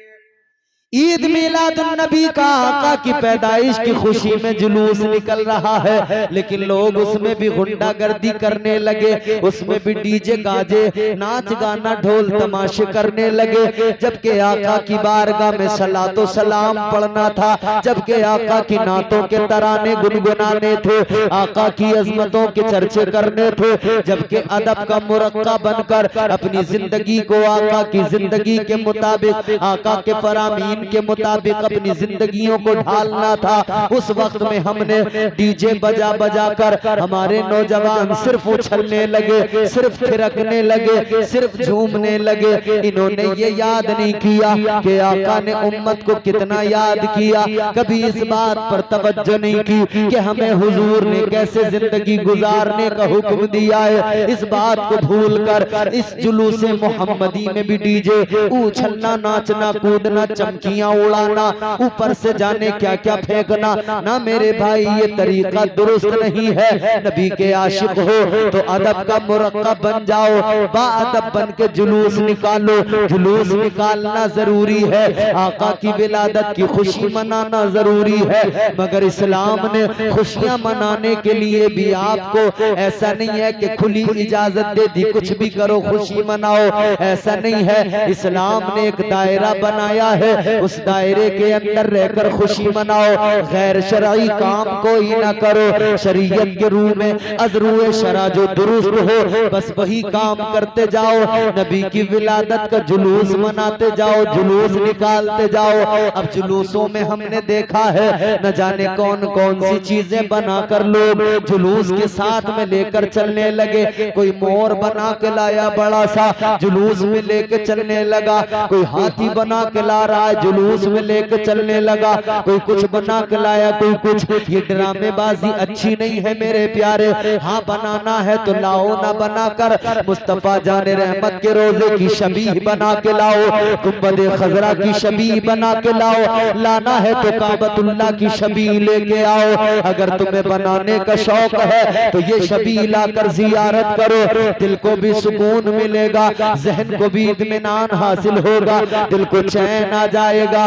[SPEAKER 1] ईद मिलादुन नबी का आका की पैदाइश की खुशी में जुलूस निकल रहा है, लेकिन लोग उसमें भी गुंडागर्दी करने लगे, उसमें भी डीजे गाजे नाच गाना ढोल तमाशे करने लगे। जबकि आका की बारगाह में सलातो सलाम पढ़ना था, जबकि आका की नातों के तराने गुनगुनाने थे, आका की अजमतों के चर्चे करने थे, जबकि अदब का मुरक्का बनकर अपनी जिंदगी को आका की जिंदगी के मुताबिक, आका के फरामीन के मुताबिक अपनी जिंदगियों को ढालना था। उस वक्त में हमने डीजे बजा बजा कर हमारे नौजवान सिर्फ उछलने लगे, सिर्फ थिरकने लगे, सिर्फ झूमने लगे। इन्होंने ये याद नहीं किया कि आका ने उम्मत को कितना याद किया, कभी इस बात पर तवज्जो नहीं की कि हमें हुजूर ने कैसे जिंदगी गुजारने का हुक्म दिया है। इस बात को भूलकर इस जुलूस मोहम्मदी में भी डीजे, उछलना, नाचना, कूदना, चमकी उड़ाना, ऊपर से जाने क्या क्या फेंकना, ना मेरे भाई ये तरीका दुरुस्त नहीं है। नबी के आशिक हो तो अदब का मुरक्का बन जाओ, बाअदब बन के जुलूस निकालो। जुलूस निकालना जरूरी है, आका की विलादत की खुशी मनाना जरूरी है, मगर इस्लाम ने खुशियां मनाने के लिए भी आपको ऐसा नहीं है कि खुली इजाजत दे दी, कुछ भी करो खुशी मनाओ, ऐसा नहीं है। इस्लाम ने एक दायरा बनाया है, उस दायरे के अंदर रहकर खुशी मनाओ, गैर शरई काम कोई ना करो। शरीयत के रूह में अज़रूए शरा जो दुरुस्त हो, बस वही काम करते जाओ। नबी की विलादत का जुलूस मनाते जाओ, जुलूस निकालते जाओ। अब जुलूसों में हमने देखा है न जाने कौन कौन सी चीजें बनाकर लोग जुलूस के साथ में लेकर चलने लगे। कोई मोर बना के लाया बड़ा सा, जुलूस में लेके चलने लगा। कोई हाथी बना के ला रहा है, जुलूस में लेके चलने लगा। कोई कुछ बना के लाया, कोई कुछ। ये ड्रामेबाजी अच्छी नहीं है मेरे प्यारे। हाँ, बनाना है तो लाओ, ना बनाकर मुस्तफा जाने रहमत के रोजे की शबीह बना के लाओ, गुंबदे खजरा की शबीह बना के लाओ। लाना है तो काबतुल्लाह की शबीह लेके आओ। अगर तुम्हें बनाने का शौक है तो ये शबीह लाकर जियारत करो, दिल को भी सुकून मिलेगा, जहन को भी इत्मीनान हासिल होगा, दिल को चैन आ जाएगा।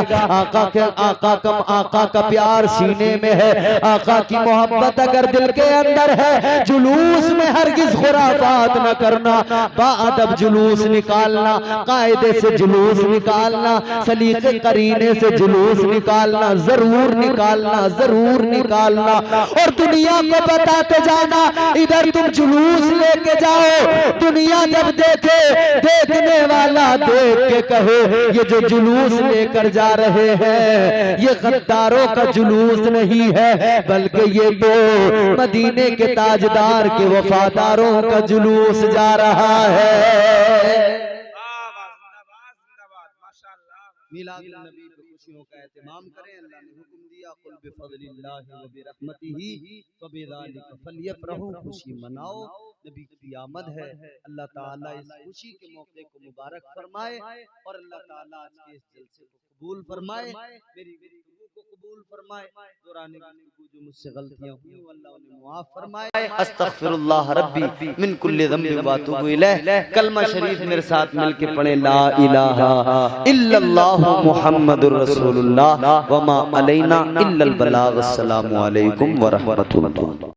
[SPEAKER 1] आका का प्यार सीने में है, आका की मोहब्बत अगर दिल के अंदर है, जुलूस में हरगिज खुराफात न करना, बाअदब जुलूस निकालना, कायदे से जुलूस निकालना, सलीके करीने से जुलूस निकालना, जरूर निकालना, जरूर निकालना। और दुनिया को बताते जाना, इधर तुम जुलूस लेके जाओ, दुनिया जब देखे, देखने वाला देख के कहे ये जो जुलूस लेकर जा रहे हैं ये गद्दारों का जुलूस नहीं है, बल्कि ये तो मदीने के ताजदार के वफादारों का जुलूस जा रहा है।
[SPEAKER 3] मिलाद नबी पे खुशियों का एहतमाम करें। अल्लाह ने हुक्म दिया कुल बिफज़लिल्लाहि व बिरहमतिही फबिज़ालिका फलयफ़रहू, खुशी मनाओ, नबी की आमद है। अल्लाह ताला इस खुशी के मौके को मुबारक फरमाए और अल्लाह ताला आज के इस जलसे को कबूल फरमाए, मेरी गुफ्तगू को कबूल फरमाए। दौरान गुफ्तगू जो मुझसे गलतियां हुई अल्लाह उन्हें मुआफ फरमाए। अस्तगफिरुल्लाह रब्बी मिन कुल्लि ज़ंबिन व अतूबु इलैह। कलमा शरीफ मेरे साथ मिलके पढ़े, ला इलाहा इल्लल्लाहु मुहम्मदुर रसूलुल्लाह व मा अलैना इल्लल बलाग। अस्सलामु अलैकुम व रहमतुल्लाह।